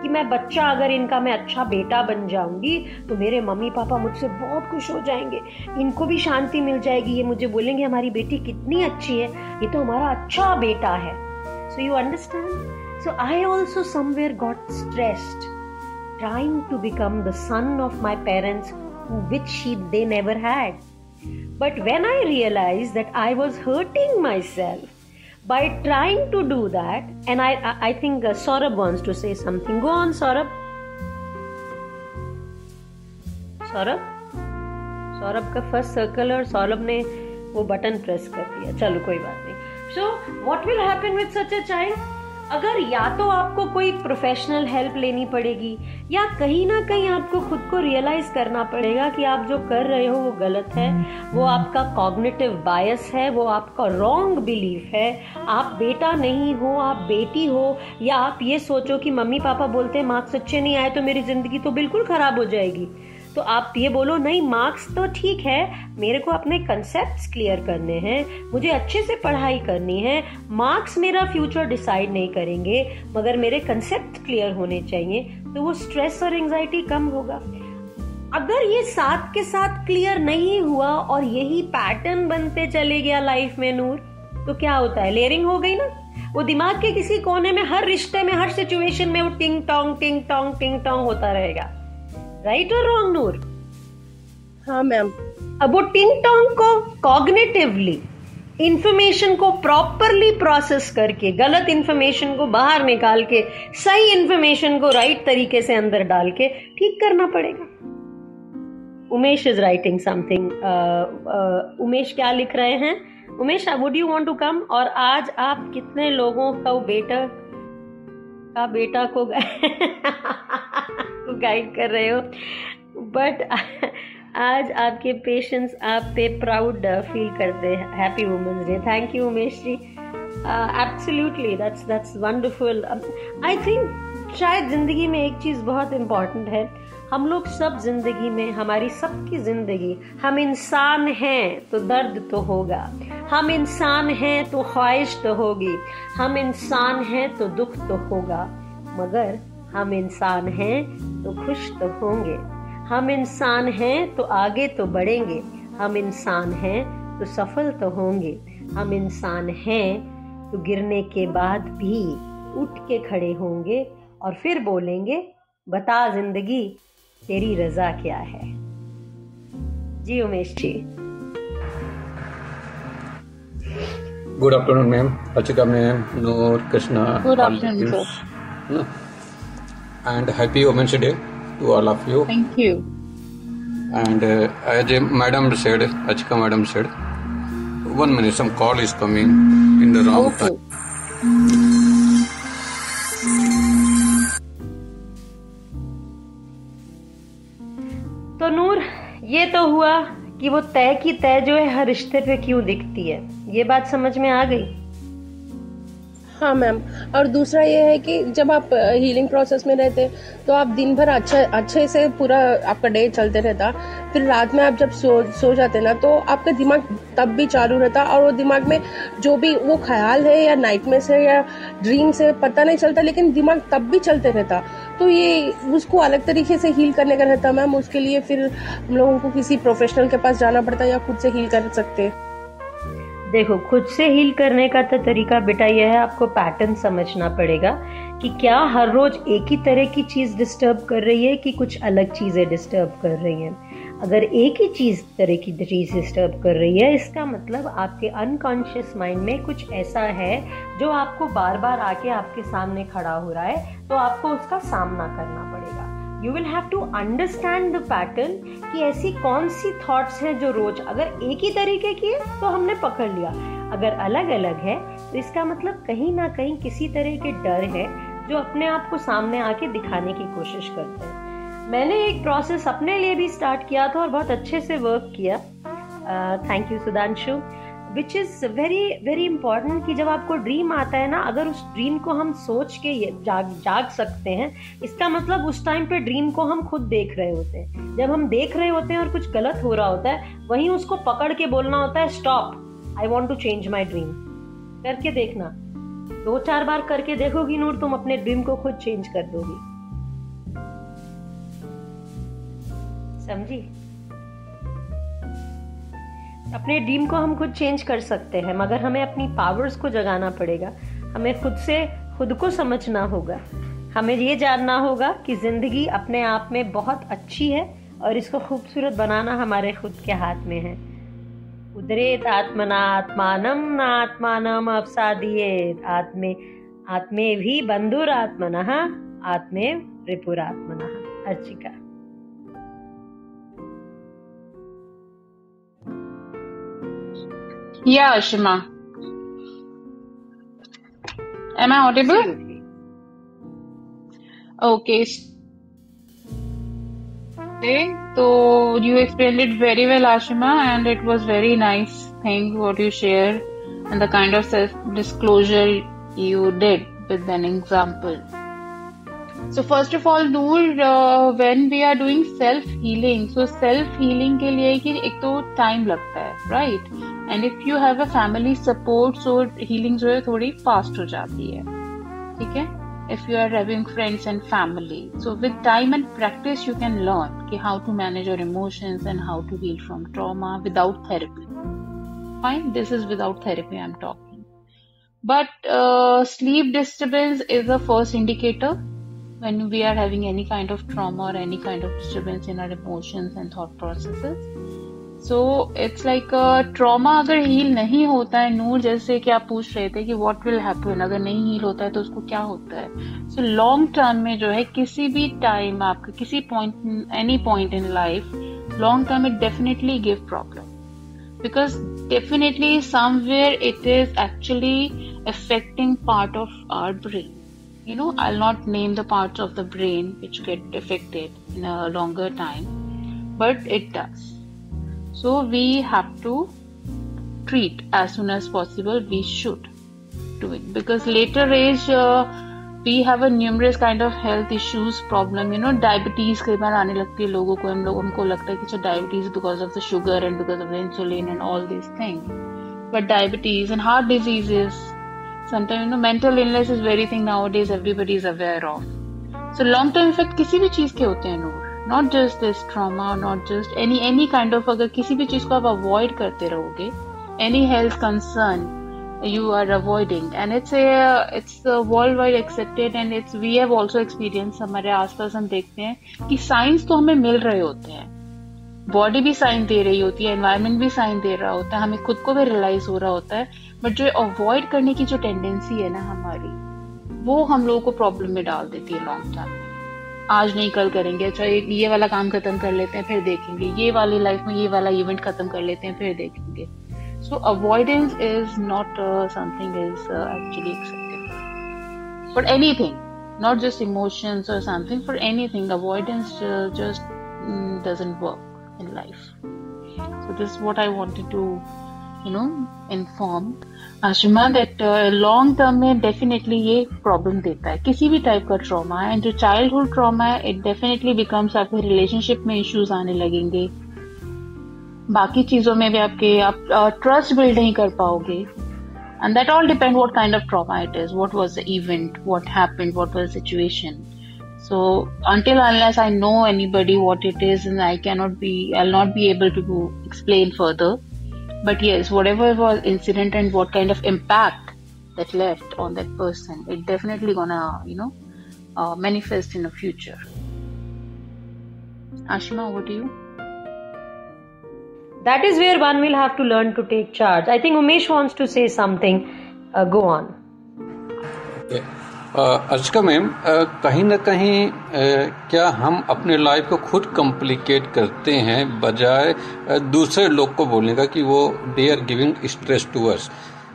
कि मैं बच्चा अगर इनका मैं अच्छा बेटा बन जाऊंगी तो मेरे मम्मी पापा मुझसे बहुत खुश हो जाएंगे, इनको भी शांति मिल जाएगी, ये मुझे बोलेंगे हमारी बेटी कितनी अच्छी है, ये तो हमारा अच्छा बेटा है. So you understand? So I also somewhere got stressed trying to become the son of my parents, which they never had. But when I realized that I was hurting myself by trying to do that, and I think Saurabh wants to say something. Go on, Saurabh. Saurabh का first circle और सौरभ ने वो button press कर दिया. चलो कोई बात नहीं. So what will happen with such a child? अगर या तो आपको कोई प्रोफेशनल हेल्प लेनी पड़ेगी या कहीं ना कहीं आपको खुद को रियलाइज करना पड़ेगा कि आप जो कर रहे हो वो गलत है, वो आपका कॉग्निटिव बायस है, वो आपका रॉन्ग बिलीफ है. आप बेटा नहीं हो, आप बेटी हो, या आप ये सोचो कि मम्मी पापा बोलते हैं मार्क्स अच्छे नहीं आए तो मेरी जिंदगी तो बिल्कुल खराब हो जाएगी, तो आप ये बोलो नहीं मार्क्स तो ठीक है, मेरे को अपने कंसेप्ट्स क्लियर करने हैं, मुझे अच्छे से पढ़ाई करनी है, मार्क्स मेरा फ्यूचर डिसाइड नहीं करेंगे मगर मेरे कंसेप्ट क्लियर होने चाहिए, तो वो स्ट्रेस और एंजाइटी कम होगा. अगर ये साथ के साथ क्लियर नहीं हुआ और यही पैटर्न बनते चले गया लाइफ में नूर, तो क्या होता है, लेयरिंग हो गई ना. वो दिमाग के किसी कोने में हर रिश्ते में हर सिचुएशन में वो टिंग टोंग होता रहेगा. राइट और रॉन्ग नूर? हाँ मैम. अब वो टिंग टोंग को कॉग्निटिवली इंफॉर्मेशन को प्रॉपरली प्रोसेस करके गलत इंफॉर्मेशन को बाहर निकाल के सही इंफॉर्मेशन को राइट तरीके से अंदर डाल के ठीक करना पड़ेगा. Umesh is writing something. Umesh क्या लिख रहे हैं? Umesh, would you want to come? और आज आप कितने लोगों का बेटा को गाइड कर रहे हो, बट आज आपके पेशेंस आप पे प्राउड फील करते हैं. Happy women's day. Thank you Umesh ji. Absolutely that's wonderful. I think शायद जिंदगी में एक चीज बहुत इम्पोर्टेंट है. हम लोग सब जिंदगी में, हमारी सबकी जिंदगी, हम इंसान हैं तो दर्द तो होगा, हम इंसान हैं तो ख्वाहिश तो होगी, हम इंसान हैं तो दुख तो होगा, मगर हम इंसान हैं तो खुश तो होंगे, हम इंसान हैं तो आगे तो बढ़ेंगे, हम इंसान हैं तो सफल तो होंगे, हम इंसान हैं तो गिरने के बाद भी उठ के खड़े होंगे और फिर बोलेंगे बता जिंदगी तेरी रजा क्या है. जी Umesh ji. Good afternoon ma'am, Archika ma'am, Noor, Krishna. Good afternoon, sir. And happy Women's Day to all of you. Thank you. And as madam said, Archika madam said, 1 minute, some call is coming in the wrong Okay. time. तो नूर, ये तो हुआ कि वो तय की तय जो है हर रिश्ते पे क्यों दिखती है, ये बात समझ में आ गई. हाँ मैम. और दूसरा ये है कि जब आप हीलिंग प्रोसेस में रहते तो आप दिन भर अच्छे से पूरा आपका डे चलते रहता, फिर रात में आप जब सो जाते ना तो आपका दिमाग तब भी चालू रहता, और वो दिमाग में जो भी वो ख्याल है या नाइटमेयर है या ड्रीम से पता नहीं चलता, लेकिन दिमाग तब भी चलते रहता. तो ये उसको अलग तरीके से हील करने का रहता मैम. उसके लिए फिर हम लोगों को किसी प्रोफेशनल के पास जाना पड़ता या खुद से हील कर सकते. देखो, खुद से हील करने का तो तरीका बेटा यह है, आपको पैटर्न समझना पड़ेगा कि क्या हर रोज एक ही तरह की चीज डिस्टर्ब कर रही है कि कुछ अलग चीजें डिस्टर्ब कर रही हैं. अगर एक ही तरह की चीज डिस्टर्ब कर रही है, इसका मतलब आपके अनकॉन्शियस माइंड में कुछ ऐसा है जो आपको बार बार आके आपके सामने खड़ा हो रहा है, तो आपको उसका सामना करना पड़ेगा. You will have to understand the pattern कि ऐसी कौन सी थॉट्स हैं जो रोज, अगर एक ही तरीके की है तो हमने पकड़ लिया, अगर अलग अलग है तो इसका मतलब कहीं ना कहीं किसी तरह के डर है जो अपने आप को सामने आके दिखाने की कोशिश करते हैं। मैंने एक प्रोसेस अपने लिए भी स्टार्ट किया था और बहुत अच्छे से वर्क किया, thank you Sudhanshu, which is very very important कि जब आपको ड्रीम आता है ना, अगर उस ड्रीम को हम सोच के जाग सकते हैं, इसका मतलब उस टाइम पे ड्रीम को हम खुद देख रहे होते हैं। जब हम देख रहे होते हैं और कुछ गलत हो रहा होता है, वहीं उसको पकड़ के बोलना होता है stop, I want to change my dream. करके देखना, 2-4 बार करके देखोगी नूर, तुम अपने ड्रीम को खुद चेंज कर दोगी। समझी? अपने ड्रीम को हम खुद चेंज कर सकते हैं, मगर हमें अपनी पावर्स को जगाना पड़ेगा। हमें खुद को समझना होगा। हमें ये जानना होगा कि जिंदगी अपने आप में बहुत अच्छी है और इसको खूबसूरत बनाना हमारे खुद के हाथ में है। उदरेत आत्मना आत्मानम न आत्मानम अवसादीयेत आत्मे भी बंधुरात्मनः आत्मे रिपुरात्मनः। Archika. Yeah, Ashima. Am I audible? Absolutely. Okay. So you explained it very well, Ashima, and it was very nice thing what you shared and the kind of self-disclosure you did with an example. So first of all, Noor, when we are doing self-healing, so self-healing के लिए कि एक तो time लगता है, right? And if you have a family support, so healing जो है थोड़ी fast हो जाती है, ठीक है? If you are having friends and family, so with time and practice you can learn कि how to manage your emotions and how to heal from trauma without therapy. Fine, this is without therapy I'm talking. But sleep disturbance is the first indicator when we are having any kind of trauma or any kind of disturbance in our emotions and thought processes. So it's like trauma अगर heal नहीं होता है, नूर जैसे कि आप पूछ रहे थे कि what will happen, अगर नहीं heal होता है तो उसको क्या होता है। So long term में जो है किसी भी time आपका किसी point, any point in life, long term it definitely give problem. Because definitely somewhere it is actually affecting part of our brain. You know, I'll not name the parts of the brain which get affected in a longer time, but it does. So we have to treat as soon as possible. We should do it because later age we have a numerous kind of health issues problem. You know, diabetes कई बार आने लगती है लोगों को, हमको लगता है कि diabetes because of the sugar and because of the insulin and all these things. But diabetes and heart diseases, sometimes, you know, mental illness is very thing nowadays everybody is aware of. So long term effect किसी भी चीज के होते हैं नूर, not just this trauma, not just any kind of, अगर किसी भी चीज को आप avoid करते रहोगे, any health concern you are avoiding, and it's worldwide accepted and we have also experienced, हमारे आसपास हम देखते हैं कि साइंस तो हमें मिल रहे होते हैं, बॉडी भी साइन दे रही होती है, एनवायरनमेंट भी साइन दे रहा होता है, हमें खुद को भी रियलाइज हो रहा होता है, बट जो अवॉइड करने की जो टेंडेंसी है ना हमारी, वो हम लोगों को प्रॉब्लम में डाल देती है लॉन्ग टर्म में। आज नहीं कल करेंगे, अच्छा ये वाला काम खत्म कर लेते हैं फिर देखेंगे, ये वाली लाइफ में ये वाला इवेंट खत्म कर लेते हैं फिर देखेंगे। So avoidance is not something is actually acceptable for anything, not just emotions और something, for anything avoidance just doesn't work in life. So this is what I wanted to, you know, inform Ashima that long term में definitely ये problem देता है, किसी भी type का trauma है, and जो childhood trauma है it definitely becomes आपके relationship में issues आने लगेंगे, बाकी चीजों में भी आप trust build नहीं कर पाओगे, and that all depend what kind of trauma it is, what was the event, what happened, what was the situation. So until unless I know anybody what it is, and I'll not be able to explain further. But yes, whatever was incident and what kind of impact that left on that person, it definitely gonna, you know, manifest in the future. Ashima, over to you. That is where one will have to learn to take charge. I think Umesh wants to say something. Go on. Okay. Archika ma'am, कहीं ना कहीं क्या हम अपने life को खुद complicate करते हैं बजाय दूसरे लोग को बोलने का कि वो they are giving stress to us?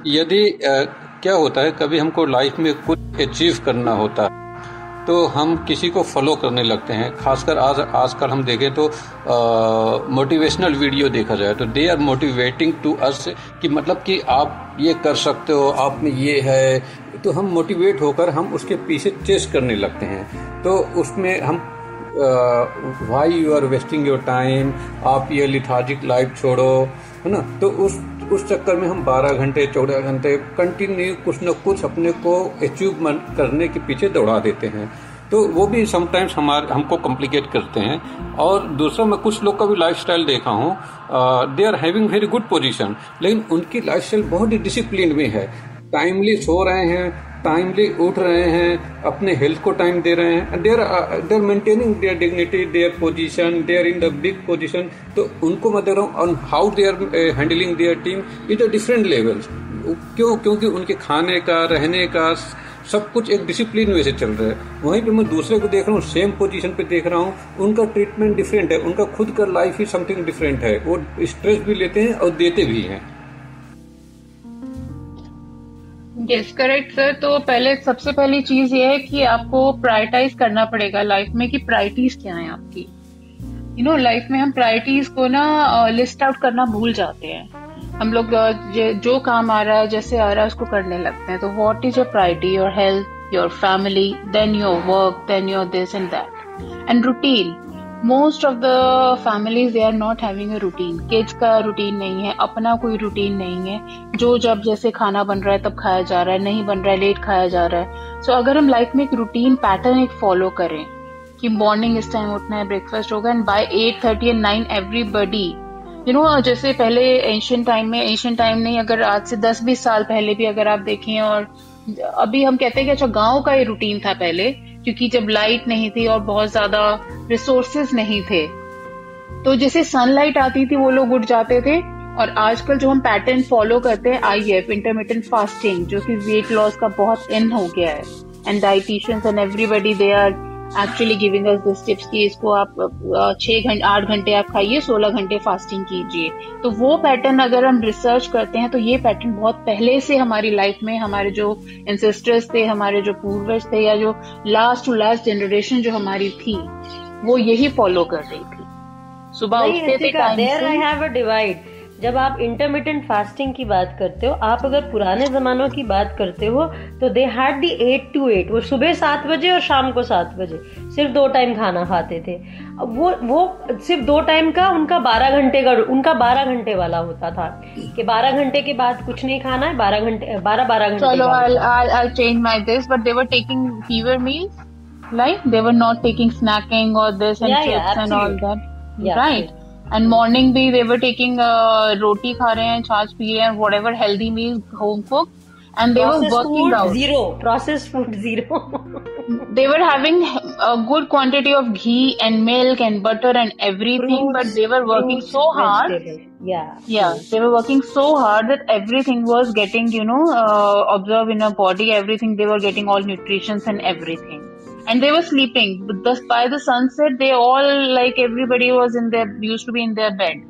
यदि क्या होता है, कभी हमको लाइफ में कुछ अचीव करना होता है तो हम किसी को फॉलो करने लगते हैं। खासकर आजकल हम देखें तो मोटिवेशनल वीडियो देखा जाए तो they are motivating to us कि मतलब कि आप ये कर सकते हो, आप में ये है, तो हम मोटिवेट होकर हम उसके पीछे चेस करने लगते हैं। तो उसमें हम why you are wasting your time, आप ये लिथार्जिक लाइफ छोड़ो, है ना। तो उस चक्कर में हम 12 घंटे 14 घंटे कंटिन्यू कुछ न कुछ अपने को अचीवमेंट करने के पीछे दौड़ा देते हैं। तो वो भी समटाइम्स हमको कॉम्प्लिकेट करते हैं। और दूसरा, मैं कुछ लोग का भी लाइफस्टाइल देखा हूँ, they are having very good position, लेकिन उनकी लाइफस्टाइल बहुत ही डिसिप्लिन में है। टाइमली सो रहे हैं, टाइमली उठ रहे हैं, अपने हेल्थ को टाइम दे रहे हैं, they are maintaining their dignity, their position, they are in the big position. तो उनको मैं दे रहा हूँ on how they are handling their team it a different levels. क्योंकि उनके खाने का, रहने का सब कुछ एक डिसिप्लिन में से चल रहा है। वहीं पे मैं दूसरे को देख रहा हूँ, सेम पोजीशन पे देख रहा हूँ, उनका ट्रीटमेंट डिफरेंट है, उनका खुद का लाइफ ही समथिंग डिफरेंट है। वो स्ट्रेस भी लेते हैं और देते भी हैं। Yes, correct sir. तो सबसे पहली चीज ये है कि आपको प्रायोरिटाइज करना पड़ेगा लाइफ में कि प्रायोरिटीज क्या है आपकी। लाइफ में हम प्रायोरिटीज को ना लिस्ट आउट करना भूल जाते हैं। हम लोग जो काम आ रहा है, जैसे आ रहा है, उसको करने लगते हैं। तो what is your priority? Your health, your family, then your work, then your this and that and routine. Most of the families they are not having a routine. Kids का रूटीन नहीं है, अपना कोई रूटीन नहीं है। जो जब जैसे खाना बन रहा है तब खाया जा रहा है, नहीं बन रहा है लेट खाया जा रहा है। सो अगर हम लाइफ में एक रूटीन पैटर्न एक फॉलो करें कि मॉर्निंग इस टाइम उठना है, ब्रेकफास्ट होगा, एंड बाय 8:30 and 9 एवरीबडी, जैसे पहले एंशिएंट टाइम नहीं, अगर आज से 10-20 साल पहले भी अगर आप देखें, और अभी हम कहते हैं कि अच्छा गांव का ये रूटीन था पहले, क्योंकि जब लाइट नहीं थी और बहुत ज्यादा रिसोर्सेज नहीं थे, तो जैसे सनलाइट आती थी वो लोग उठ जाते थे। और आजकल जो हम पैटर्न फॉलो करते हैं, IF, इंटरमिटेंट फास्टिंग, जो कि वेट लॉस का बहुत इन हो गया है, and dietitians and everybody they are actually giving us this tips कि इसको आप 8 घंटे आप खाइए, 16 घंटे फास्टिंग कीजिए। तो वो पैटर्न अगर हम रिसर्च करते हैं तो ये पैटर्न बहुत पहले से हमारी लाइफ में, हमारे जो एंसेस्टर्स थे, हमारे जो पूर्वज थे, या जो लास्ट टू लास्ट जनरेशन जो हमारी थी, वो यही फॉलो कर रही थी। सुबह उठते थे टाइम से। I have a divide. जब आप इंटरमिटेंट फास्टिंग की बात करते हो, आप अगर पुराने जमानों की बात करते हो तो दे हैड दी 8 to 8। वो सुबह 7 बजे और शाम को 7 बजे सिर्फ 2 टाइम खाना खाते थे। वो सिर्फ 2 टाइम का, उनका 12 घंटे वाला होता था कि 12 घंटे के बाद कुछ नहीं खाना है, 12 घंटे। चलो, I'll change my this, but they were taking fewer meals, like they were not taking snacking or this and chips and all that, right? And morning भी they were taking रोटी खा रहे हैं, छाछ पी रहे हैं, whatever healthy meals home cooked, and they were working out. Processed food zero. They were having a good quantity of ghee and milk and butter and everything, fruits, but they were working so hard. They were working so hard that everything was getting, observed in our body. Everything, they were getting all nutritions and everything. And they were sleeping. By the sunset, they all, like everybody was used to be in their bed.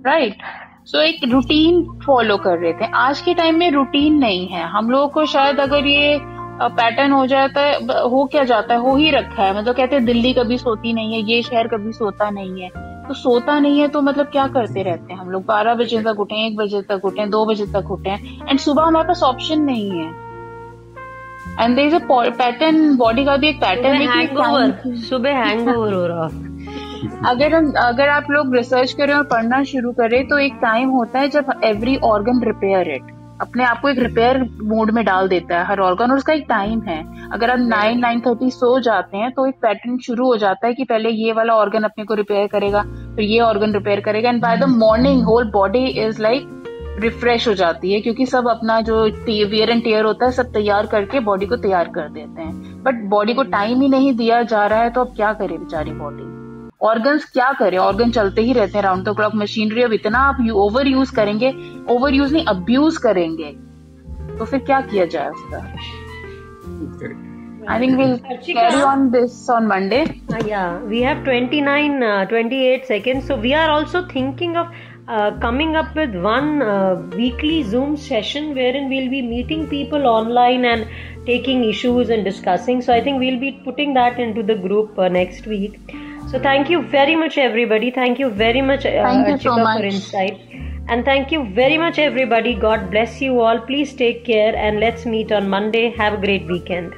Right? So एक routine follow कर रहे थे। आज के time में routine नहीं है। हम लोगों को शायद अगर ये पैटर्न हो जाता है, हो क्या जाता है, हो ही रखा है। मतलब कहते हैं दिल्ली कभी सोती नहीं है, ये शहर कभी सोता नहीं है। तो सोता नहीं है तो मतलब क्या करते रहते हैं हम लोग? 12 बजे तक उठे, 1 बजे तक उठे, 2 बजे तक उठे, एंड सुबह हमारे पास ऑप्शन नहीं है। And there is a pattern, body का भी एक पैटर्न है। सुबह हैंगओवर हो रहा। अगर आप लोग रिसर्च करें और पढ़ना शुरू करें तो एक टाइम होता है जब एवरी ऑर्गन रिपेयर इट, अपने आप को एक रिपेयर मोड में डाल देता है हर ऑर्गन, और उसका एक टाइम है। अगर आप 9-9:30 सो जाते हैं तो एक पैटर्न शुरू हो जाता है कि पहले ये वाला ऑर्गन अपने को रिपेयर करेगा, फिर ये ऑर्गन रिपेयर करेगा, and by the morning whole body is like refresh हो जाती है, क्योंकि सब अपना जो वियर एंड टियर होता है सब तैयार करके बॉडी को तैयार कर देते हैं। बट बॉडी को टाइम ही नहीं दिया जा रहा है, तो अब क्या करे बेचारी बॉडी? ऑर्गन्स क्या करें? ऑर्गन चलते ही रहते हैं राउंड द क्लॉक। मशीनरी अब इतना आप ओवर यूज करेंगे, ओवर यूज नहीं अब्यूज करेंगे, तो फिर क्या किया जाए उसका? I think we'll Archika? carry on this on Monday. Yeah, we have 28 seconds. So we are also thinking of coming up with one weekly Zoom session wherein we'll be meeting people online and taking issues and discussing. So I think we'll be putting that into the group next week. So thank you very much, everybody. Thank you very much, Thank you so Archika, much. for insight. And thank you very much, everybody. God bless you all. Please take care and let's meet on Monday. Have a great weekend.